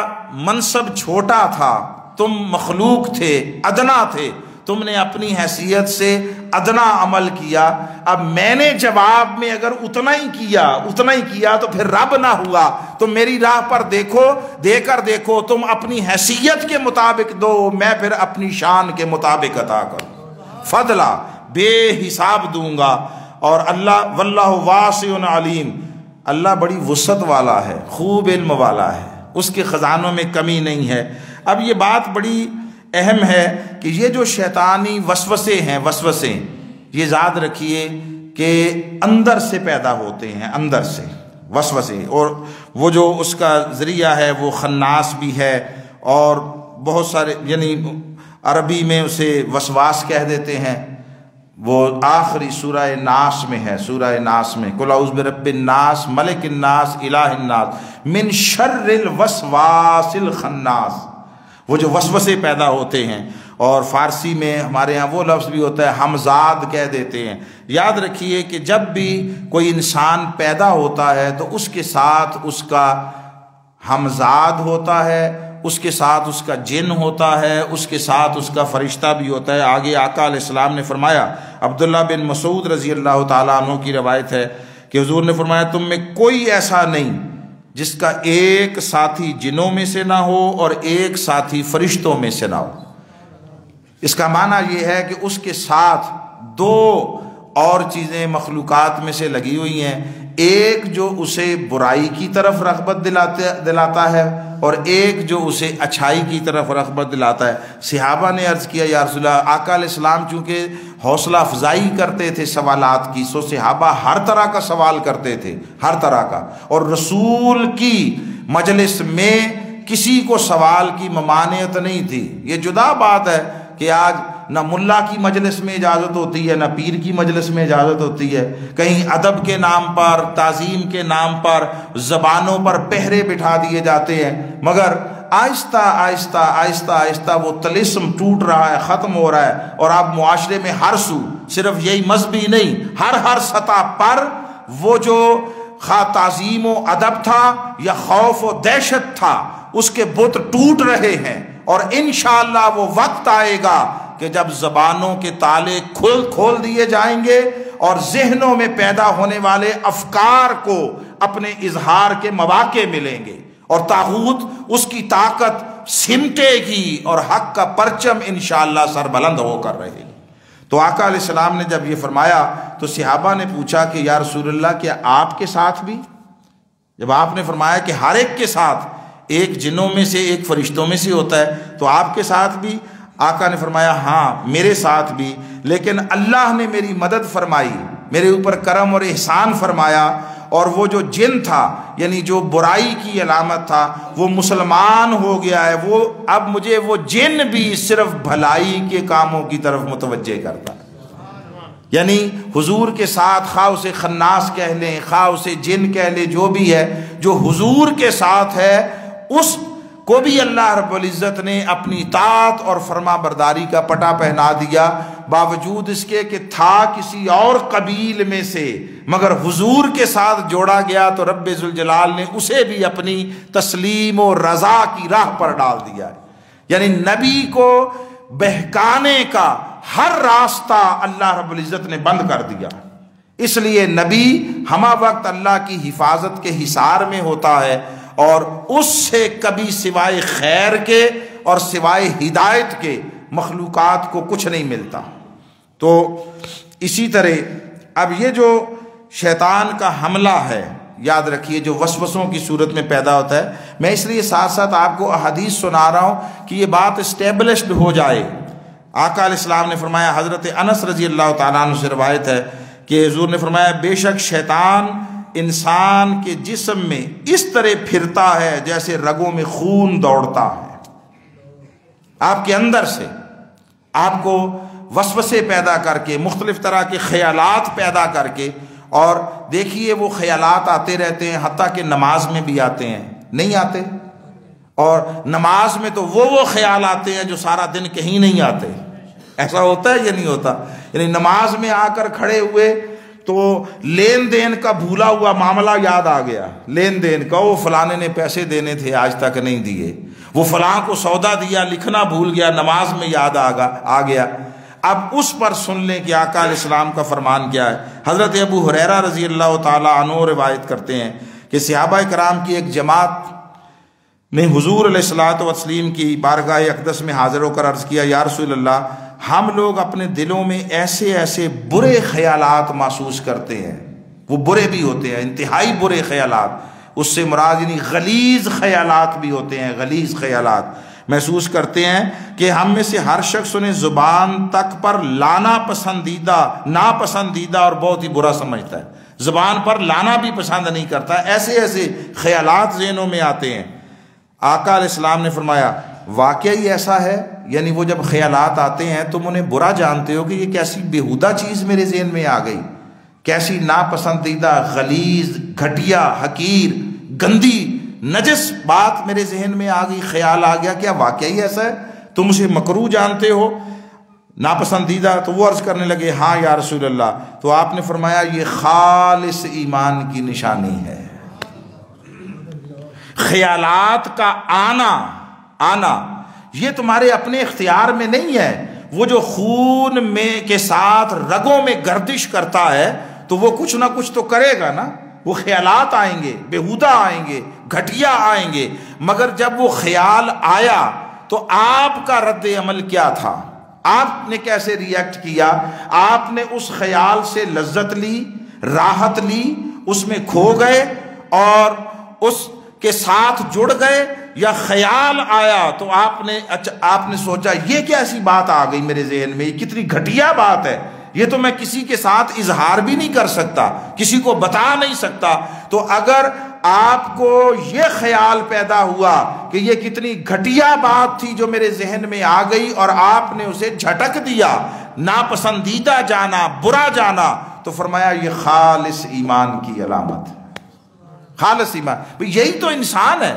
منصب چھوٹا تھا، تم مخلوق تھے، ادنا تھے، تم نے اپنی حیثیت سے ادنا عمل کیا۔ اب میں نے جواب میں اگر اتنا ہی کیا تو پھر رب نہ ہوا۔ تم میری راہ پر دیکھو، دے کر دیکھو، تم اپنی حیثیت کے مطابق دو، میں پھر اپنی شان کے مطابق عطا کروں۔ فضلا، بے حساب دوں گا۔ اور اللہ واللہ واسع علیم، اللہ بڑی وسعت والا ہے، خوب علم والا ہے، اس کے خزانوں میں کمی نہیں ہے۔ اب یہ بات بڑی اہم ہے کہ یہ جو شیطانی وسوسے ہیں، وسوسے یہ یاد رکھیے کہ اندر سے پیدا ہوتے ہیں، اندر سے وسوسے، اور وہ جو اس کا ذریعہ ہے وہ خناس بھی ہے، اور بہت سارے یعنی عربی میں اسے وسواس کہہ دیتے ہیں۔ وہ آخری سورہ ناس میں ہے، سورہ ناس میں قل اعوذ برب الناس ملک الناس الہ الناس من شر الوسواس الخناس، وہ جو وسوسے پیدا ہوتے ہیں۔ اور فارسی میں ہمارے ہاں وہ لفظ بھی ہوتا ہے ہمزاد کہہ دیتے ہیں۔ یاد رکھیے کہ جب بھی کوئی انسان پیدا ہوتا ہے تو اس کے ساتھ اس کا ہمزاد ہوتا ہے، اس کے ساتھ اس کا جن ہوتا ہے، اس کے ساتھ اس کا فرشتہ بھی ہوتا ہے۔ آگے آقا علیہ السلام نے فرمایا، عبداللہ بن مسعود رضی اللہ تعالیٰ عنہ کی روایت ہے کہ حضور نے فرمایا تم میں کوئی ایسا نہیں جس کا ایک ساتھی جنوں میں سے نہ ہو اور ایک ساتھی فرشتوں میں سے نہ ہو۔ اس کا معنی یہ ہے کہ اس کے ساتھ 2 اور چیزیں مخلوقات میں سے لگی ہوئی ہیں، ایک جو اسے برائی کی طرف رغبت دلاتا ہے اور ایک جو اسے اچھائی کی طرف رغبت دلاتا ہے۔ صحابہ نے عرض کیا یا رسول اللہ، آقا علیہ السلام چونکہ حوصلہ افزائی کرتے تھے سوالات کی، سو صحابہ ہر طرح کا سوال کرتے تھے، ہر طرح کا، اور رسول کی مجلس میں کسی کو سوال کی ممانعت نہیں تھی۔ یہ جدا بات ہے کہ آج نہ ملا کی مجلس میں اجازت ہوتی ہے، نہ پیر کی مجلس میں اجازت ہوتی ہے، کہیں ادب کے نام پر، تعظیم کے نام پر زبانوں پر پہرے بٹھا دیے جاتے ہیں، مگر آہستہ آہستہ آہستہ آہستہ وہ طلسم ٹوٹ رہا ہے، ختم ہو رہا ہے، اور آپ معاشرے میں ہر سو، صرف یہی مذہبی نہیں، ہر سطح پر وہ جو خواہ تعظیم و ادب تھا یا خوف و دہشت تھا، اس کے بت ٹوٹ رہے ہیں، اور انشاءاللہ وہ وقت آئے گا کہ جب زبانوں کے تالے کھول دیے جائیں گے اور ذہنوں میں پیدا ہونے والے افکار کو اپنے اظہار کے مواقع ملیں گے، اور طاغوت اس کی طاقت سمٹے گی اور حق کا پرچم انشاءاللہ سربلند ہو کر رہے گی۔ تو آقا علیہ السلام نے جب یہ فرمایا تو صحابہ نے پوچھا کہ یا رسول اللہ کیا آپ کے ساتھ بھی؟ جب آپ نے فرمایا کہ ہر ایک کے ساتھ، ایک جنوں میں سے ایک فرشتوں میں سے ہوتا ہے، تو آپ کے ساتھ بھی؟ آقا نے فرمایا ہاں میرے ساتھ بھی، لیکن اللہ نے میری مدد فرمائی، میرے اوپر کرم اور احسان فرمایا، اور وہ جو جن تھا یعنی جو برائی کی علامت تھا وہ مسلمان ہو گیا ہے، وہ اب مجھے وہ جن بھی صرف بھلائی کے کاموں کی طرف متوجہ کرتا ہے۔ یعنی حضور کے ساتھ خواہ اسے خناس کہہ لیں، خواہ اسے جن کہہ لیں، جو بھی ہے جو حضور کے ساتھ ہے اس کو بھی اللہ رب العزت نے اپنی اطاعت اور فرما برداری کا پٹا پہنا دیا، باوجود اس کے کہ تھا کسی اور قبیل میں سے، مگر حضور کے ساتھ جوڑا گیا تو رب ذوالجلال نے اسے بھی اپنی تسلیم و رضا کی راہ پر ڈال دیا۔ یعنی نبی کو بہکانے کا ہر راستہ اللہ رب العزت نے بند کر دیا، اس لیے نبی ہمہ وقت اللہ کی حفاظت کے حصار میں ہوتا ہے، اور اس سے کبھی سوائے خیر کے اور سوائے ہدایت کے مخلوقات کو کچھ نہیں ملتا۔ تو اسی طرح اب یہ جو شیطان کا حملہ ہے، یاد رکھیے جو وسوسوں کی صورت میں پیدا ہوتا ہے، میں اس لیے ساتھ ساتھ آپ کو احادیث سنا رہا ہوں کہ یہ بات اسٹیبلشڈ ہو جائے۔ آقا علیہ السلام نے فرمایا، حضرت انس رضی اللہ تعالیٰ عنہ سے روایت ہے کہ حضور نے فرمایا بے شک شیطان انسان کے جسم میں اس طرح پھرتا ہے جیسے رگوں میں خون دوڑتا ہے، آپ کے اندر سے آپ کو وسوسے پیدا کر کے، مختلف طرح کے خیالات پیدا کر کے، اور دیکھیے وہ خیالات آتے رہتے ہیں، حتیٰ کہ نماز میں بھی آتے ہیں، نہیں آتے؟ اور نماز میں تو وہ خیال آتے ہیں جو سارا دن کہیں نہیں آتے، ایسا ہوتا ہے یا نہیں ہوتا؟ یعنی نماز میں آ کر کھڑے ہوئے تو لین دین کا بھولا ہوا معاملہ یاد آ گیا، لین دین کا، وہ فلانے نے پیسے دینے تھے آج تک نہیں دیے، وہ فلاں کو سودا دیا لکھنا بھول گیا، نماز میں یاد آ گیا۔ اب اس پر سن لیں کہ آقا علیہ السلام کا فرمان کیا ہے۔ حضرت ابو ہریرہ رضی اللہ تعالیٰ عنہ روایت کرتے ہیں کہ صحابہ کرام کی ایک جماعت نے حضور علیہ الصلوۃ والتسلیم کی بارگاہ اقدس میں حاضر ہو کر عرض کیا، یا رسول اللہ ہم لوگ اپنے دلوں میں ایسے برے خیالات محسوس کرتے ہیں، وہ برے بھی ہوتے ہیں، انتہائی برے خیالات، اس سے مراد یعنی غلیظ خیالات بھی ہوتے ہیں، غلیظ خیالات محسوس کرتے ہیں کہ ہم میں سے ہر شخص انہیں زبان تک پر لانا پسندیدہ، ناپسندیدہ اور بہت ہی برا سمجھتا ہے، زبان پر لانا بھی پسند نہیں کرتا، ایسے خیالات ذہنوں میں آتے ہیں۔ آقا علیہ السلام نے فرمایا واقعی ایسا ہے؟ یعنی وہ جب خیالات آتے ہیں تم انہیں برا جانتے ہو کہ یہ کیسی بیہودہ چیز میرے ذہن میں آ گئی، کیسی ناپسندیدہ، غلیظ، گھٹیا، حقیر، گندی، نجس بات میرے ذہن میں آ گئی، خیال آ گیا، کیا واقعی ایسا ہے؟ تم اسے مکروہ جانتے ہو، ناپسندیدہ؟ تو وہ عرض کرنے لگے ہاں یا رسول اللہ۔ تو آپ نے فرمایا یہ خالص ایمان کی نشانی ہے۔ خیالات کا آنا یہ تمہارے اپنے اختیار میں نہیں ہے، وہ جو خون میں کے ساتھ رگوں میں گردش کرتا ہے تو وہ کچھ نہ کچھ تو کرے گا نا، وہ خیالات آئیں گے، بیہودہ آئیں گے، گھٹیا آئیں گے، مگر جب وہ خیال آیا تو آپ کا رد عمل کیا تھا؟ آپ نے کیسے ریئیکٹ کیا؟ آپ نے اس خیال سے لذت لی، راحت لی، اس میں کھو گئے اور اس کے ساتھ جڑ گئے، یا خیال آیا تو آپ نے سوچا یہ کیسی بات آ گئی میرے ذہن میں، یہ کتنی گھٹیا بات ہے، یہ تو میں کسی کے ساتھ اظہار بھی نہیں کر سکتا، کسی کو بتا نہیں سکتا۔ تو اگر آپ کو یہ خیال پیدا ہوا کہ یہ کتنی گھٹیا بات تھی جو میرے ذہن میں آ گئی اور آپ نے اسے جھٹک دیا، ناپسندیدہ جانا، برا جانا، تو فرمایا یہ خالص ایمان کی علامت ہے۔ خالص ایمان، یہی تو انسان ہے۔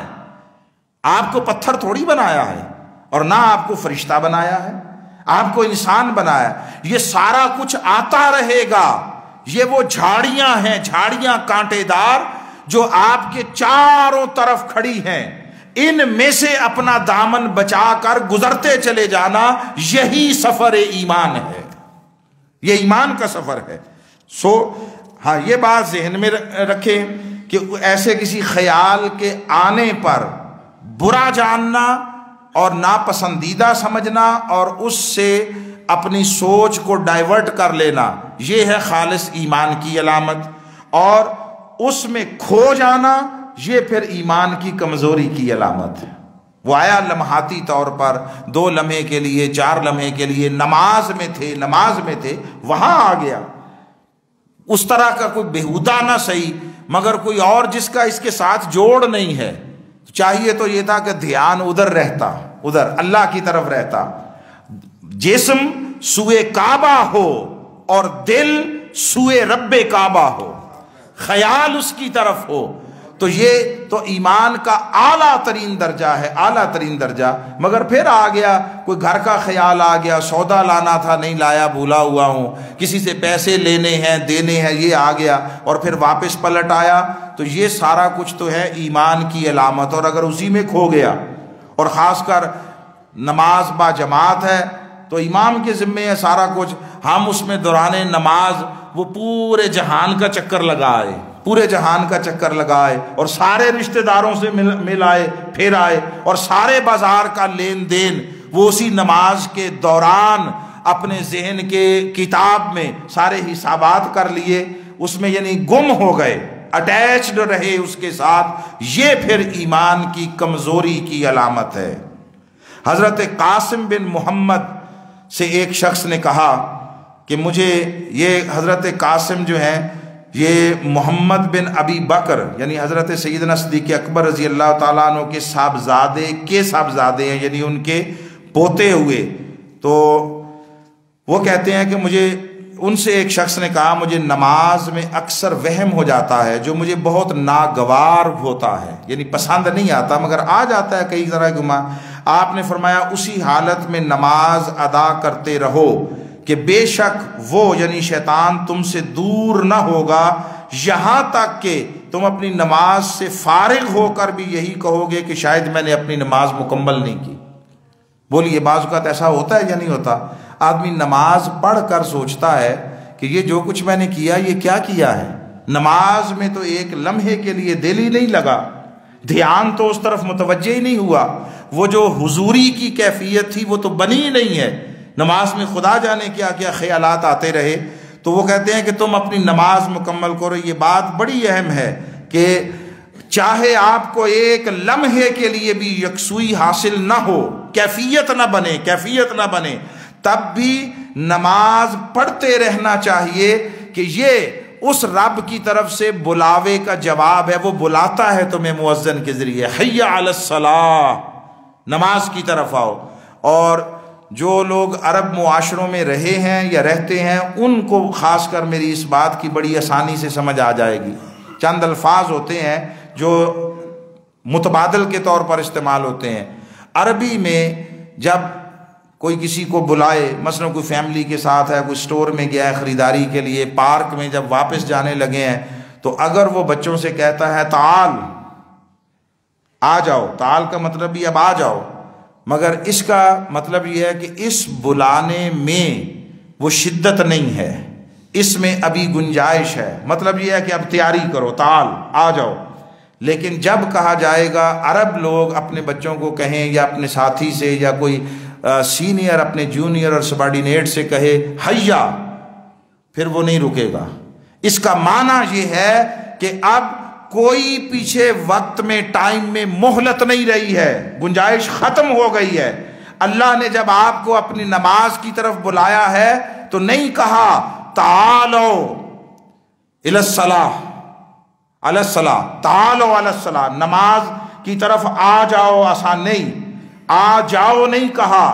آپ کو پتھر تھوڑی بنایا ہے، اور نہ آپ کو فرشتہ بنایا ہے، آپ کو انسان بنایا۔ یہ سارا کچھ آتا رہے گا، یہ وہ جھاڑیاں ہیں، جھاڑیاں کانٹے دار جو آپ کے چاروں طرف کھڑی ہیں، ان میں سے اپنا دامن بچا کر گزرتے چلے جانا، یہی سفر ایمان ہے، یہ ایمان کا سفر ہے۔ ہاں یہ بات ذہن میں رکھیں کہ ایسے کسی خیال کے آنے پر برا جاننا اور ناپسندیدہ سمجھنا اور اس سے اپنی سوچ کو ڈائیورٹ کر لینا، یہ ہے خالص ایمان کی علامت، اور اس میں کھو جانا یہ پھر ایمان کی کمزوری کی علامت ہے۔ وہ آیا لمحاتی طور پر 2 لمحے کے لیے، 4 لمحے کے لیے، نماز میں تھے وہاں آ گیا، اس طرح کا کوئی بےہودہ نہ صحیح مگر کوئی اور جس کا اس کے ساتھ جوڑ نہیں ہے۔ چاہیے تو یہ تھا کہ دھیان ادھر رہتا، ادھر اللہ کی طرف رہتا، جسم سوئے کعبہ ہو اور دل سوئے رب کعبہ ہو، خیال اس کی طرف ہو، تو یہ تو ایمان کا اعلیٰ ترین درجہ ہے، اعلیٰ ترین درجہ۔ مگر پھر آ گیا کوئی گھر کا خیال، آ گیا سودا لانا تھا نہیں لایا، بھولا ہوا ہوں، کسی سے پیسے لینے ہیں دینے ہیں، یہ آ گیا اور پھر واپس پلٹ آیا، تو یہ سارا کچھ تو ہے ایمان کی علامت۔ اور اگر اسی میں کھو گیا، اور خاص کر نماز با جماعت ہے تو امام کے ذمے ہے سارا کچھ، ہم اس میں دوران نماز وہ پورے جہان کا چکر لگائے، پورے جہان کا چکر لگائے، اور سارے رشتہ داروں سے مل آئے، پھر آئے، اور سارے بازار کا لین دین وہ اسی نماز کے دوران اپنے ذہن کے کتاب میں سارے حسابات کر لیے، اس میں یعنی گم ہو گئے، اٹیچڈ رہے اس کے ساتھ، یہ پھر ایمان کی کمزوری کی علامت ہے۔ حضرت قاسم بن محمد سے ایک شخص نے کہا کہ مجھے، یہ حضرت قاسم جو ہیں یہ محمد بن ابی بکر یعنی حضرت سیدنا صدیق اکبر رضی اللہ تعالیٰ عنہ کے صاحبزادے ہیں، یعنی ان کے پوتے ہوئے۔ تو وہ کہتے ہیں کہ مجھے ان سے ایک شخص نے کہا مجھے نماز میں اکثر وہم ہو جاتا ہے جو مجھے بہت ناگوار ہوتا ہے، یعنی پسند نہیں آتا مگر آ جاتا ہے کئی طرح گما۔ آپ نے فرمایا اسی حالت میں نماز ادا کرتے رہو کہ بے شک وہ یعنی شیطان تم سے دور نہ ہوگا یہاں تک کہ تم اپنی نماز سے فارغ ہو کر بھی یہی کہو گے کہ شاید میں نے اپنی نماز مکمل نہیں کی۔ بولیے بعض اوقات ایسا ہوتا ہے یا نہیں ہوتا؟ آدمی نماز پڑھ کر سوچتا ہے کہ یہ جو کچھ میں نے کیا یہ کیا کیا ہے، نماز میں تو ایک لمحے کے لیے دل ہی نہیں لگا، دھیان تو اس طرف متوجہ ہی نہیں ہوا، وہ جو حضوری کی کیفیت تھی وہ تو بنی ہی نہیں ہے، نماز میں خدا جانے کیا کیا خیالات آتے رہے۔ تو وہ کہتے ہیں کہ تم اپنی نماز مکمل کرو۔ یہ بات بڑی اہم ہے کہ چاہے آپ کو ایک لمحے کے لیے بھی یکسوئی حاصل نہ ہو، کیفیت نہ بنے، تب بھی نماز پڑھتے رہنا چاہیے کہ یہ اس رب کی طرف سے بلاوے کا جواب ہے، وہ بلاتا ہے تمہیں مؤذن کے ذریعے، حی علی الصلاۃ، نماز کی طرف آؤ۔ اور جو لوگ عرب معاشروں میں رہے ہیں یا رہتے ہیں ان کو خاص کر میری اس بات کی بڑی آسانی سے سمجھ آ جائے گی۔ چند الفاظ ہوتے ہیں جو متبادل کے طور پر استعمال ہوتے ہیں عربی میں۔ جب کوئی کسی کو بلائے، مثلا کوئی فیملی کے ساتھ ہے، کوئی سٹور میں گیا ہے خریداری کے لیے، پارک میں جب واپس جانے لگے ہیں تو اگر وہ بچوں سے کہتا ہے تعال، آ جاؤ، تعال کا مطلب بھی اب آ جاؤ، مگر اس کا مطلب یہ ہے کہ اس بلانے میں وہ شدت نہیں ہے، اس میں ابھی گنجائش ہے، مطلب یہ ہے کہ اب تیاری کرو، تعال آ جاؤ۔ لیکن جب کہا جائے گا عرب لوگ اپنے بچوں کو کہیں یا اپنے ساتھی سے یا کوئی سینئر اپنے جونیئر اور سبارڈینیٹ سے کہے حیا، پھر وہ نہیں رکے گا۔ اس کا معنی یہ ہے کہ اب کوئی پیچھے وقت میں ٹائم میں مہلت نہیں رہی ہے، گنجائش ختم ہو گئی ہے۔ اللہ نے جب آپ کو اپنی نماز کی طرف بلایا ہے تو نہیں کہا تعالو الی الصلاۃ، علی الصلاۃ، تعالوا علی الصلاۃ، نماز کی طرف آ جاؤ، آسان نہیں، آ جاؤ نہیں کہا،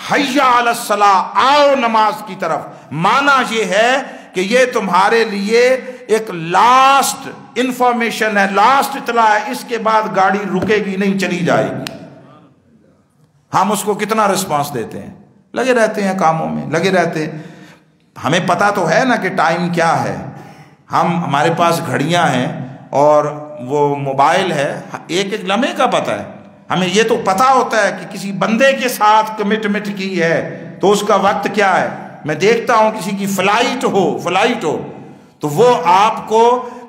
حی علی الصلاۃ، آؤ نماز کی طرف۔ معنی یہ ہے کہ یہ تمہارے لیے ایک لاسٹ انفارمیشن ہے، لاسٹ اطلاع ہے، اس کے بعد گاڑی رکے گی نہیں، چلی جائے گی۔ ہم اس کو کتنا رسپانس دیتے ہیں، لگے رہتے ہیں کاموں میں، لگے رہتے ہیں۔ ہمیں پتا تو ہے نا کہ ٹائم کیا ہے، ہمارے پاس گھڑیاں ہیں اور وہ موبائل ہے، ایک ایک لمحے کا پتہ ہے، ہمیں یہ تو پتا ہوتا ہے کہ کسی بندے کے ساتھ کمٹمنٹ کی ہے تو اس کا وقت کیا ہے۔ میں دیکھتا ہوں کسی کی فلائٹ ہو تو وہ آپ کو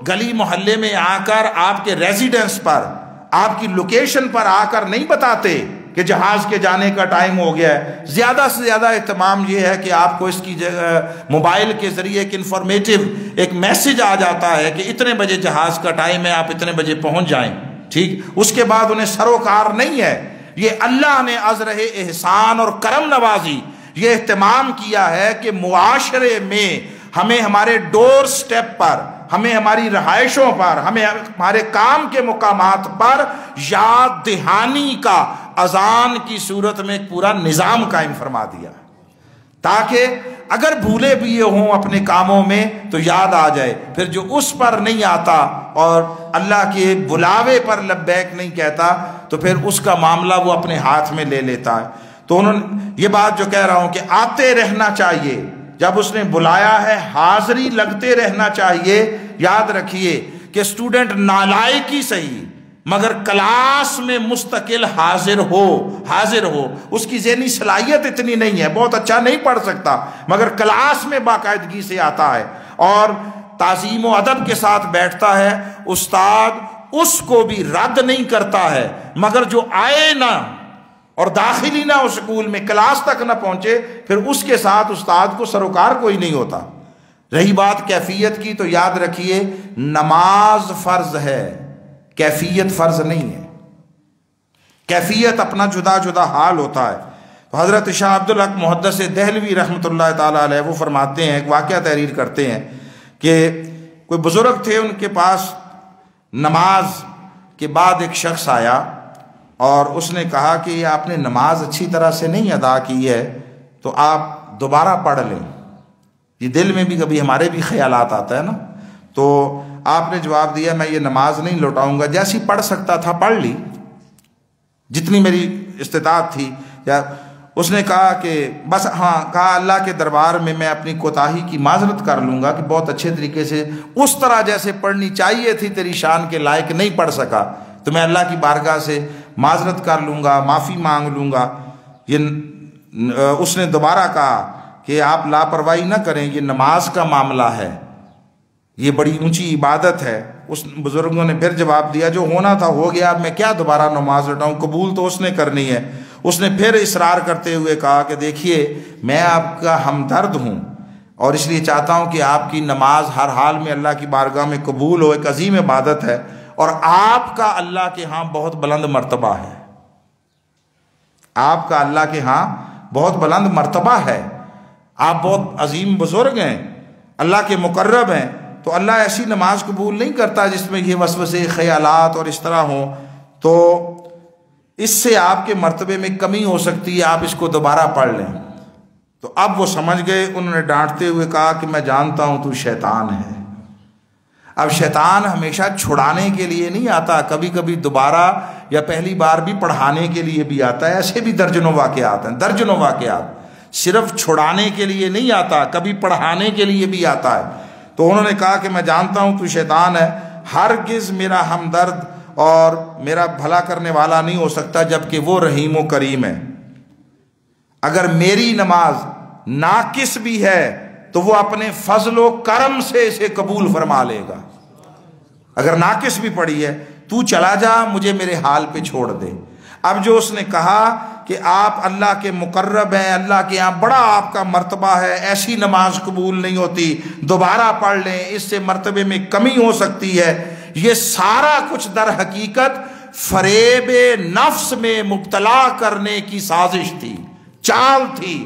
گلی محلے میں آ کر آپ کے ریزیڈنس پر، آپ کی لوکیشن پر آ کر نہیں بتاتے کہ جہاز کے جانے کا ٹائم ہو گیا ہے۔ زیادہ سے زیادہ اہتمام یہ ہے کہ آپ کو اس کی موبائل کے ذریعے ایک انفارمیٹیو ایک میسج آ جاتا ہے کہ اتنے بجے جہاز کا ٹائم ہے، آپ اتنے بجے پہنچ جائیں، ٹھیک۔ اس کے بعد انہیں سروکار نہیں ہے۔ یہ اللہ نے از رہے احسان اور کرم نوازی یہ اہتمام کیا ہے کہ معاشرے میں ہمیں ہمارے ڈور سٹیپ پر، ہمیں ہماری رہائشوں پر، ہمیں ہمارے کام کے مقامات پر یاد دہانی کا اذان کی صورت میں ایک پورا نظام قائم فرما دیا، تاکہ اگر بھولے بھی ہوں اپنے کاموں میں تو یاد آ جائے۔ پھر جو اس پر نہیں آتا اور اللہ کے بلاوے پر لبیک نہیں کہتا تو پھر اس کا معاملہ وہ اپنے ہاتھ میں لے لیتا ہے۔ تو انہوں نے یہ بات جو کہہ رہا ہوں کہ آتے رہنا چاہیے، جب اس نے بلایا ہے حاضری لگتے رہنا چاہیے۔ یاد رکھیے کہ اسٹوڈنٹ نالائق ہی صحیح مگر کلاس میں مستقل حاضر ہو، اس کی ذہنی صلاحیت اتنی نہیں ہے، بہت اچھا نہیں پڑھ سکتا مگر کلاس میں باقاعدگی سے آتا ہے اور تعظیم و ادب کے ساتھ بیٹھتا ہے، استاد اس کو بھی رد نہیں کرتا ہے، مگر جو آئے نہ اور داخلی نہ ہو سکول میں، کلاس تک نہ پہنچے، پھر اس کے ساتھ استاد کو سروکار کوئی نہیں ہوتا۔ رہی بات کیفیت کی تو یاد رکھیے نماز فرض ہے، کیفیت فرض نہیں ہے۔ کیفیت اپنا جدا جدا حال ہوتا ہے۔ تو حضرت شاہ عبدالحق محدث دہلوی رحمۃ اللہ تعالیٰ علیہ وہ فرماتے ہیں، ایک واقعہ تحریر کرتے ہیں کہ کوئی بزرگ تھے، ان کے پاس نماز کے بعد ایک شخص آیا اور اس نے کہا کہ یہ آپ نے نماز اچھی طرح سے نہیں ادا کی ہے تو آپ دوبارہ پڑھ لیں۔ یہ دل میں بھی کبھی ہمارے بھی خیالات آتا ہے نا، تو آپ نے جواب دیا میں یہ نماز نہیں لوٹاؤں گا، جیسی پڑھ سکتا تھا پڑھ لی، جتنی میری استطاعت تھی۔ یا اس نے کہا کہ بس کہا اللہ کے دربار میں اپنی کوتاہی کی معذرت کر لوں گا کہ بہت اچھے طریقے سے اس طرح جیسے پڑھنی چاہیے تھی تیری شان کے لائق نہیں پڑھ سکا، تو میں اللہ کی بارگاہ سے معذرت کر لوں گا، معافی مانگ لوں گا۔ اس نے دوبارہ کہا کہ آپ لاپرواہی نہ کریں، یہ نماز کا معاملہ ہے، یہ بڑی اونچی عبادت ہے۔ اس بزرگوں نے پھر جواب دیا جو ہونا تھا ہو گیا، اب میں کیا دوبارہ نماز لوٹاؤں، قبول تو اس نے کرنی ہے۔ اس نے پھر اصرار کرتے ہوئے کہا کہ دیکھیے میں آپ کا ہمدرد ہوں اور اس لیے چاہتا ہوں کہ آپ کی نماز ہر حال میں اللہ کی بارگاہ میں قبول ہو، ایک عظیم عبادت ہے اور آپ کا اللہ کے ہاں بہت بلند مرتبہ ہے، آپ کا اللہ کے ہاں بہت بلند مرتبہ ہے، آپ بہت عظیم بزرگ ہیں، اللہ کے مقرب ہیں، تو اللہ ایسی نماز قبول نہیں کرتا جس میں یہ وسوسے خیالات اور اس طرح ہوں، تو اس سے آپ کے مرتبے میں کمی ہو سکتی ہے، آپ اس کو دوبارہ پڑھ لیں۔ تو اب وہ سمجھ گئے، انہوں نے ڈانٹتے ہوئے کہا کہ میں جانتا ہوں تو شیطان ہے۔ اب شیطان ہمیشہ چھڑانے کے لیے نہیں آتا، کبھی کبھی دوبارہ یا پہلی بار بھی پڑھانے کے لیے بھی آتا ہے، ایسے بھی درجنوں واقعات ہیں، درجنوں واقعات، صرف چھڑانے کے لیے نہیں آتا، کبھی پڑھانے کے لیے بھی آتا ہے۔ تو انہوں نے کہا کہ میں جانتا ہوں تو شیطان ہے، ہرگز میرا ہمدرد اور میرا بھلا کرنے والا نہیں ہو سکتا جبکہ وہ رحیم و کریم ہے۔ اگر میری نماز ناقص بھی ہے تو وہ اپنے فضل و کرم سے اسے قبول فرما لے گا، اگر ناقص بھی پڑی ہے تو چلا جا، مجھے میرے حال پہ چھوڑ دے۔ اب جو اس نے کہا کہ آپ اللہ کے مقرب ہیں، اللہ کے یہاں بڑا آپ کا مرتبہ ہے، ایسی نماز قبول نہیں ہوتی، دوبارہ پڑھ لیں، اس سے مرتبے میں کمی ہو سکتی ہے، یہ سارا کچھ در حقیقت فریب نفس میں مبتلا کرنے کی سازش تھی، چال تھی،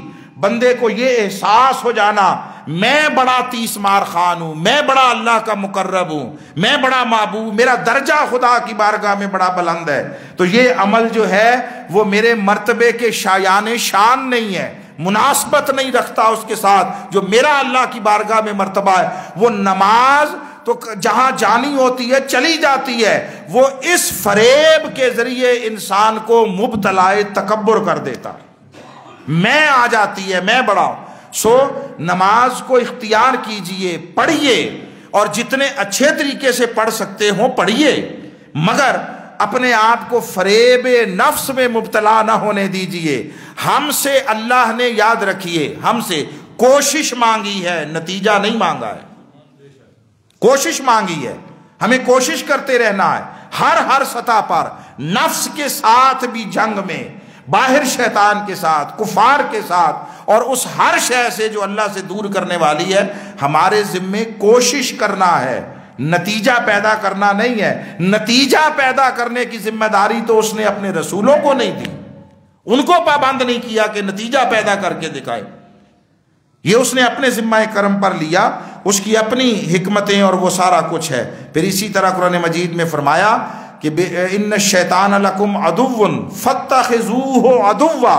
بندے کو یہ احساس ہو جانا میں بڑا تیسمار خان ہوں، میں بڑا اللہ کا مقرب ہوں، میں بڑا محبوب، میرا درجہ خدا کی بارگاہ میں بڑا بلند ہے، تو یہ عمل جو ہے وہ میرے مرتبے کے شایان شان نہیں ہے، مناسبت نہیں رکھتا اس کے ساتھ جو میرا اللہ کی بارگاہ میں مرتبہ ہے۔ وہ نماز تو جہاں جانی ہوتی ہے چلی جاتی ہے، وہ اس فریب کے ذریعے انسان کو مبتلا تکبر کر دیتا، میں آ جاتی ہے، میں بڑا ہوں۔ سو نماز کو اختیار کیجئے، پڑھیے، اور جتنے اچھے طریقے سے پڑھ سکتے ہوں پڑھیے، مگر اپنے آپ کو فریب نفس میں مبتلا نہ ہونے دیجئے۔ ہم سے اللہ نے، یاد رکھیے، ہم سے کوشش مانگی ہے، نتیجہ نہیں مانگا ہے، کوشش مانگی ہے، ہمیں کوشش کرتے رہنا ہے ہر سطح پر، نفس کے ساتھ بھی جنگ میں، باہر شیطان کے ساتھ، کفار کے ساتھ، اور اس ہر شے سے جو اللہ سے دور کرنے والی ہے۔ ہمارے ذمے کوشش کرنا ہے، نتیجہ پیدا کرنا نہیں ہے۔ نتیجہ پیدا کرنے کی ذمہ داری تو اس نے اپنے رسولوں کو نہیں دی، ان کو پابند نہیں کیا کہ نتیجہ پیدا کر کے دکھائے، یہ اس نے اپنے ذمہ کرم پر لیا، اس کی اپنی حکمتیں اور وہ سارا کچھ ہے۔ پھر اسی طرح قرآن مجید میں فرمایا کہ ان الشیطان لکم عدو فاتخذوہ عدوا،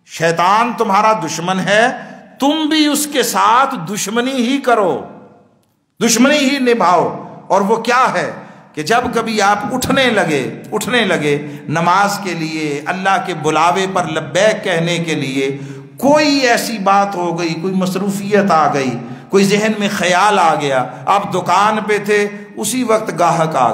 شیطان تمہارا دشمن ہے، تم بھی اس کے ساتھ دشمنی ہی کرو، دشمنی ہی نبھاؤ۔ اور وہ کیا ہے کہ جب کبھی آپ اٹھنے لگے نماز کے لیے، اللہ کے بلاوے پر لبیک کہنے کے لیے، کوئی ایسی بات ہو گئی، کوئی مصروفیت آ گئی، کوئی ذہن میں خیال آ گیا، آپ دکان پہ تھے، اسی وقت گاہک آ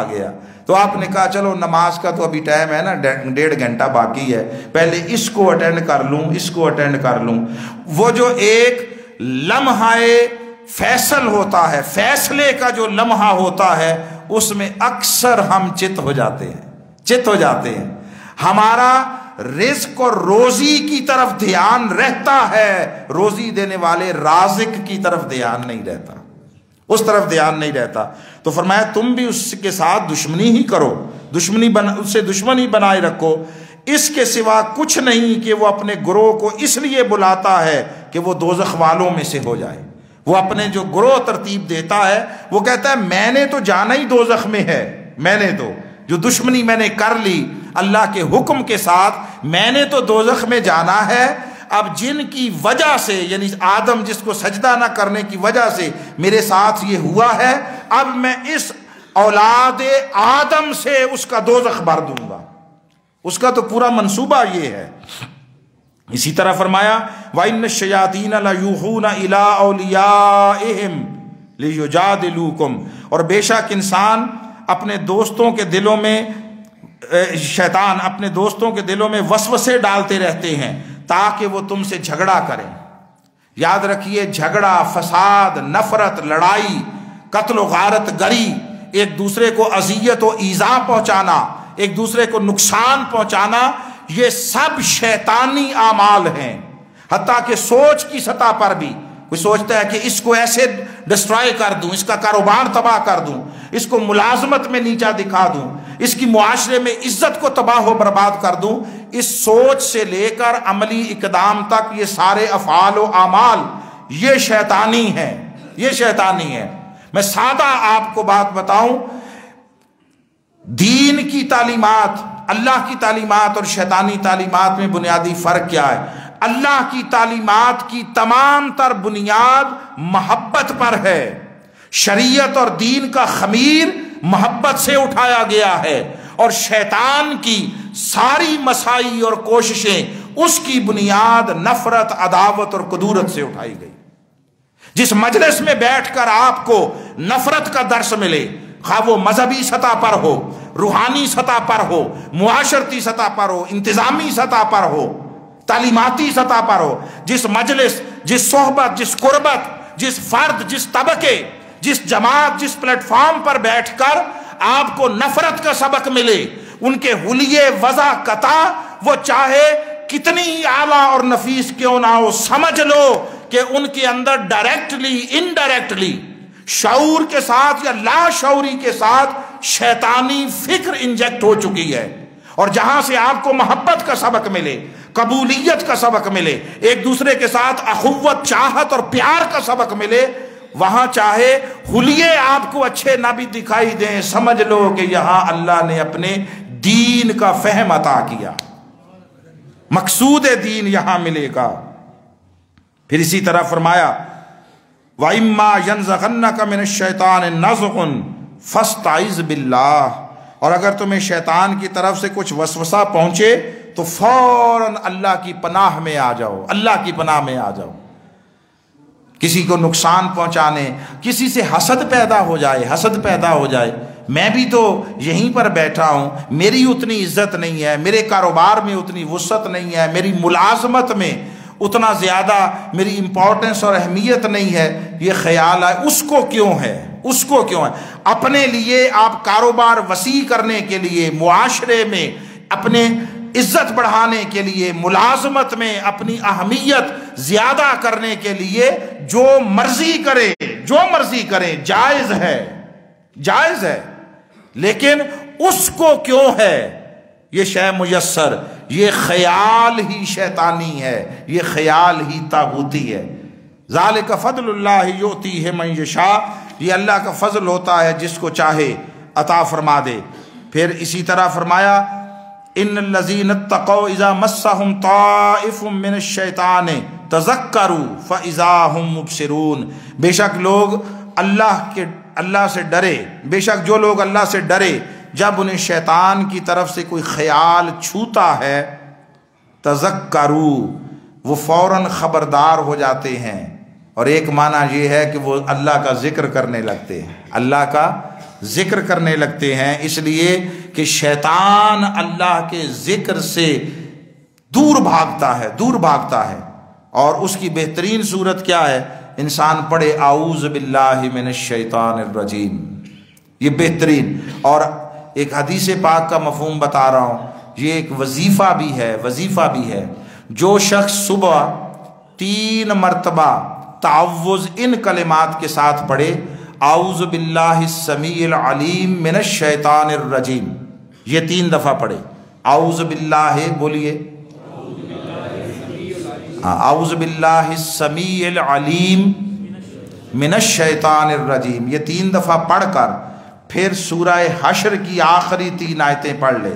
گیا، تو آپ نے کہا چلو نماز کا تو ابھی ٹائم ہے نا، 1.5 گھنٹہ باقی ہے، پہلے اس کو اٹینڈ کر لوں۔ وہ جو ایک لمحہ فیصل ہوتا ہے، فیصلے کا جو لمحہ ہوتا ہے، اس میں اکثر ہم چت ہو جاتے ہیں، ہمارا رزق اور روزی کی طرف دھیان رہتا ہے، روزی دینے والے رازق کی طرف دھیان نہیں رہتا، اس طرف دھیان نہیں رہتا۔ تو فرمایا تم بھی اس کے ساتھ دشمنی ہی کرو، اس سے دشمنی بنائے رکھو، اس کے سوا کچھ نہیں کہ وہ اپنے گروہ کو اس لیے بلاتا ہے کہ وہ دوزخ والوں میں سے ہو جائے۔ وہ اپنے جو گروہ ترتیب دیتا ہے، وہ کہتا ہے میں نے تو جانا ہی دوزخ میں ہے، میں نے تو جو دشمنی میں نے کر لی اللہ کے حکم کے ساتھ، میں نے تو دوزخ میں جانا ہے۔ اب جن کی وجہ سے، یعنی آدم جس کو سجدہ نہ کرنے کی وجہ سے میرے ساتھ یہ ہوا ہے، اب میں اس اولاد آدم سے اس کا دوزخ بھر دوں گا، اس کا تو پورا منصوبہ یہ ہے۔ اسی طرح فرمایا وَإِنَّ الشَّيَاطِينَ لَيُوحُونَ إِلَىٰ أَوْلِيَائِهِمْ لِيُجَادِلُوكُمْ، اور بے شک انسان اپنے دوستوں کے دلوں میں، شیطان اپنے دوستوں کے دلوں میں وسوسے ڈالتے رہتے ہیں تاکہ وہ تم سے جھگڑا کریں۔ یاد رکھیے، جھگڑا، فساد، نفرت، لڑائی، قتل و غارت گری، ایک دوسرے کو اذیت و ایذا پہنچانا، ایک دوسرے کو نقصان پہنچانا، یہ سب شیطانی اعمال ہیں۔ حتیٰ کہ سوچ کی سطح پر بھی کوئی سوچتا ہے کہ اس کو ایسے ڈسٹرائے کر دوں، اس کا کاروبار تباہ کر دوں، اس کو ملازمت میں نیچا دکھا دوں، اس کی معاشرے میں عزت کو تباہ و برباد کر دوں، اس سوچ سے لے کر عملی اقدام تک یہ سارے افعال و اعمال یہ شیطانی ہیں، یہ شیطانی ہے۔ میں سادہ آپ کو بات بتاؤں، دین کی تعلیمات، اللہ کی تعلیمات اور شیطانی تعلیمات میں بنیادی فرق کیا ہے؟ اللہ کی تعلیمات کی تمام تر بنیاد محبت پر ہے، شریعت اور دین کا خمیر محبت سے اٹھایا گیا ہے، اور شیطان کی ساری مساعی اور کوششیں اس کی بنیاد نفرت، عداوت اور کدورت سے اٹھائی گئی۔ جس مجلس میں بیٹھ کر آپ کو نفرت کا درس ملے، خواہ وہ مذہبی سطح پر ہو، روحانی سطح پر ہو، معاشرتی سطح پر ہو، انتظامی سطح پر ہو، تعلیماتی سطح پر ہو، جس مجلس، جس صحبت، جس قربت، جس فرد، جس طبقے، جس جماعت، جس پلیٹ فارم پر بیٹھ کر آپ کو نفرت کا سبق ملے، ان کے حلیے وضع قطع، وہ چاہے کتنی ہی اعلیٰ اور نفیس کیوں نہ ہو، سمجھ لو کہ ان کے اندر ڈائریکٹلی انڈائریکٹلی، شعور کے ساتھ یا لا شعوری کے ساتھ شیطانی فکر انجیکٹ ہو چکی ہے، اور جہاں سے آپ کو محبت کا سبق ملے، قبولیت کا سبق ملے، ایک دوسرے کے ساتھ اخوت، چاہت اور پیار کا سبق ملے، وہاں چاہے حلیے آپ کو اچھے نہ بھی دکھائی دیں، سمجھ لو کہ یہاں اللہ نے اپنے دین کا فہم عطا کیا، مقصود دین یہاں ملے گا۔ پھر اسی طرح فرمایا وَإِمَّا يَنزَغَنَّكَ مِنَ الشَّيْطَانِ نَزْغٌ فَاسْتَعِذْ بِاللَّهِ، اور اگر تمہیں شیطان کی طرف سے کچھ وسوسہ پہنچے تو فوراً اللہ کی پناہ میں آ جاؤ، اللہ کی پناہ میں آ جاؤ۔ کسی کو نقصان پہنچانے، کسی سے حسد پیدا ہو جائے، حسد پیدا ہو جائے، میں بھی تو یہیں پر بیٹھا ہوں، میری اتنی عزت نہیں ہے، میرے کاروبار میں اتنی وسعت نہیں ہے، میری ملازمت میں اتنا زیادہ میری امپورٹنس اور اہمیت نہیں ہے، یہ خیال ہے اس کو کیوں ہے، اس کو کیوں ہے؟ اپنے لیے آپ کاروبار وسیع کرنے کے لیے، معاشرے میں اپنے عزت بڑھانے کے لیے، ملازمت میں اپنی اہمیت زیادہ کرنے کے لیے جو مرضی کرے، جو مرضی کرے، جائز ہے، جائز ہے، لیکن اس کو کیوں ہے یہ شے میسر؟ یہ خیال ہی شیطانی ہے، یہ خیال ہی طاغوتی ہے۔ ذالک فضل اللہ یؤتیہ من یشاء، یہ اللہ کا فضل ہوتا ہے جس کو چاہے عطا فرما دے۔ پھر اسی طرح فرمایا ان الذین اتقوا اذا مسهم طائف من الشیطان تذکروا فاذا هم مبصرون، بے شک لوگ اللہ سے ڈرے، بے شک جو لوگ اللہ سے ڈرے جب انہیں شیطان کی طرف سے کوئی خیال چھوتا ہے، تذکروا، وہ فوراً خبردار ہو جاتے ہیں۔ اور ایک معنی یہ ہے کہ وہ اللہ کا ذکر کرنے لگتے ہیں، اللہ کا ذکر کرنے لگتے ہیں، اس لیے کہ شیطان اللہ کے ذکر سے دور بھاگتا ہے، دور بھاگتا ہے۔ اور اس کی بہترین صورت کیا ہے؟ انسان پڑھے اعوذ باللہ من الشیطان الرجیم، یہ بہترین۔ اور ایک حدیث پاک کا مفہوم بتا رہا ہوں، یہ ایک وظیفہ بھی ہے، وظیفہ بھی ہے۔ جو شخص صبح 3 مرتبہ تعوذ ان کلمات کے ساتھ پڑھے، اعوذ باللہ السمیع العلیم من الشیطان الرجیم، یہ 3 دفعہ پڑھے، اعوذ باللہ، بولیے اعوذ باللہ السمیع العلیم من الشیطان الرجیم، یہ 3 دفعہ پڑھ کر پھر سورہ حشر کی آخری 3 آیتیں پڑھ لے،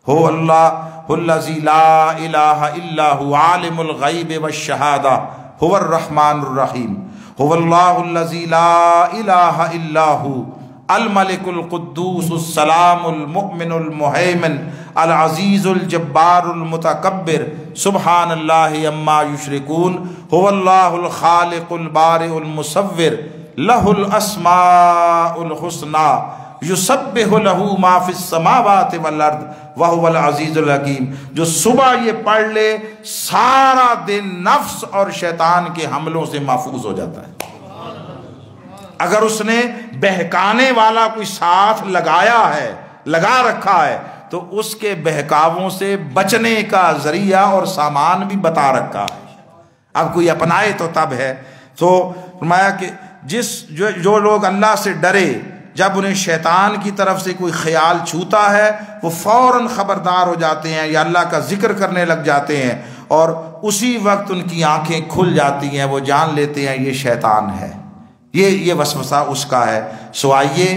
ہو اللہ الذی لا الہ الا هو عالم الغیب والشہادہ هو الرحمن الرحیم، هو اللہ الذی لا الہ الا هو الملک القدوس السلام المؤمن المہیمن العزیز الجبار المتکبر سبحان اللہ عما یشرکون، هو اللہ الخالق البارئ المصور لہ الاسماء الحسنی یسبح لہ ما فی السماوات والارض وہو العزیز الحکیم۔ جو صبح یہ پڑھ لے سارا دن نفس اور شیطان کے حملوں سے محفوظ ہو جاتا ہے۔ اگر اس نے بہکانے والا کوئی ساتھ لگایا ہے، لگا رکھا ہے، تو اس کے بہکاووں سے بچنے کا ذریعہ اور سامان بھی بتا رکھا ہے، اب کوئی اپنائے تو تب ہے۔ تو فرمایا کہ جو لوگ اللہ سے ڈرے جب انہیں شیطان کی طرف سے کوئی خیال چھوتا ہے، وہ فوراً خبردار ہو جاتے ہیں یا اللہ کا ذکر کرنے لگ جاتے ہیں، اور اسی وقت ان کی آنکھیں کھل جاتی ہیں، وہ جان لیتے ہیں یہ شیطان ہے، یہ وسوسہ اس کا ہے۔ سو آئیے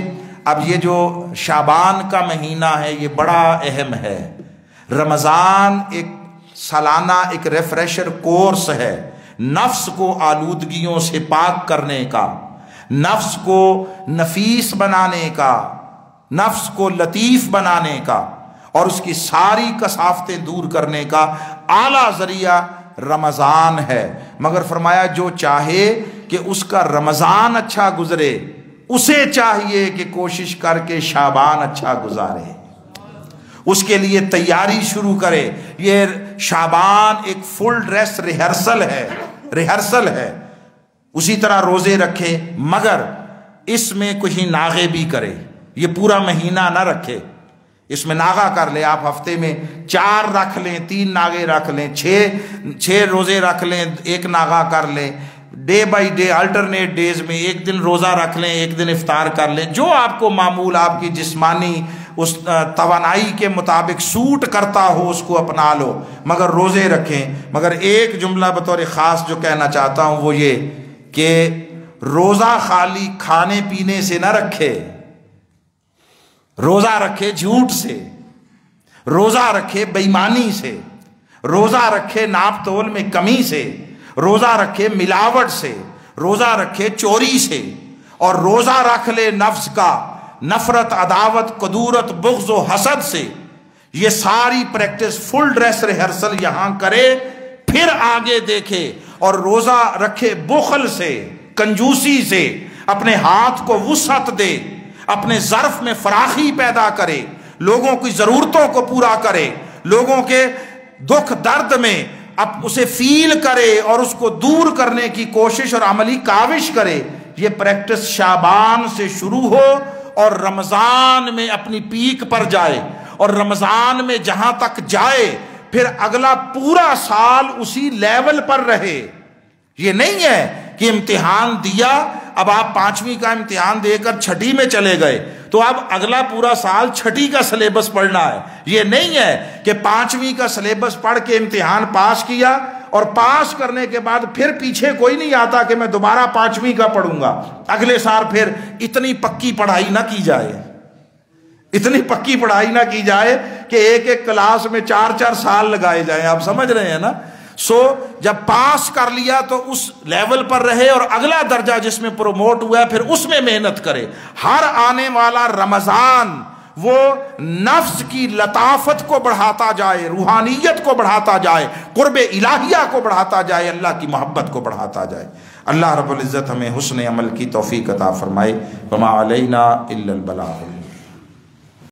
اب یہ جو شعبان کا مہینہ ہے یہ بڑا اہم ہے۔ رمضان ایک سالانہ ایک ریفریشر کورس ہے، نفس کو آلودگیوں سے پاک کرنے کا، نفس کو نفیس بنانے کا، نفس کو لطیف بنانے کا، اور اس کی ساری کثافتیں دور کرنے کا اعلیٰ ذریعہ رمضان ہے۔ مگر فرمایا جو چاہے کہ اس کا رمضان اچھا گزرے، اسے چاہیے کہ کوشش کر کے شعبان اچھا گزارے، اس کے لیے تیاری شروع کرے۔ یہ شعبان ایک فل ڈریس ریہرسل ہے، ریہرسل ہے۔ اسی طرح روزے رکھے، مگر اس میں کہیں ناغے بھی کرے، یہ پورا مہینہ نہ رکھے، اس میں ناغا کر لے۔ آپ ہفتے میں 4 رکھ لیں، 3 ناغے رکھ لیں، 6 روزے رکھ لیں، 1 ناغا کر لیں، day by day alternate days میں 1 دن روزہ رکھ لیں، 1 دن افطار کر لیں، جو آپ کو معمول آپ کی جسمانی اس توانائی کے مطابق سوٹ کرتا ہو اس کو اپنا لو، مگر روزے رکھیں۔ مگر ایک جملہ بطور خاص جو کہنا چاہتا ہوں وہ یہ کہ روزہ خالی کھانے پینے سے نہ رکھے، روزہ رکھے جھوٹ سے، روزہ رکھے بے ایمانی سے، روزہ رکھے ناپ تول میں کمی سے، روزہ رکھے ملاوٹ سے، روزہ رکھے چوری سے، اور روزہ رکھ لے نفس کا نفرت، عداوت، کدورت، بغض و حسد سے۔ یہ ساری پریکٹس فل ڈریس ریہرسل یہاں کرے، پھر آگے دیکھے، اور روزہ رکھے بخل سے، کنجوسی سے، اپنے ہاتھ کو وسعت دے، اپنے ظرف میں فراخی پیدا کرے، لوگوں کی ضرورتوں کو پورا کرے، لوگوں کے دکھ درد میں اب اسے فیل کرے اور اس کو دور کرنے کی کوشش اور عملی کاوش کرے۔ یہ پریکٹس شعبان سے شروع ہو اور رمضان میں اپنی پیک پر جائے، اور رمضان میں جہاں تک جائے پھر اگلا پورا سال اسی لیول پر رہے۔ یہ نہیں ہے کہ امتحان دیا، اب آپ 5ویں کا امتحان دے کر 6ٹھی میں چلے گئے تو اب اگلا پورا سال 6ٹھی کا سلیبس پڑھنا ہے۔ یہ نہیں ہے کہ 5ویں کا سلیبس پڑھ کے امتحان پاس کیا اور پاس کرنے کے بعد پھر پیچھے کوئی نہیں آتا کہ میں دوبارہ 5ویں کا پڑھوں گا، اگلے سال پھر اتنی پکی پڑھائی نہ کی جائے، اتنی پکی پڑھائی نہ کی جائے کہ ایک ایک کلاس میں 4 سال لگائے جائیں۔ آپ سمجھ رہے ہیں نا؟ جب پاس کر لیا تو اس لیول پر رہے، اور اگلا درجہ جس میں پروموٹ ہوا ہے پھر اس میں محنت کرے۔ ہر آنے والا رمضان وہ نفس کی لطافت کو بڑھاتا جائے، روحانیت کو بڑھاتا جائے، قرب الہیہ کو بڑھاتا جائے، اللہ کی محبت کو بڑھاتا جائے۔ اللہ رب العزت ہمیں حسن عمل کی توفیق عطا فرمائے۔ وما علینا الا البلاغ۔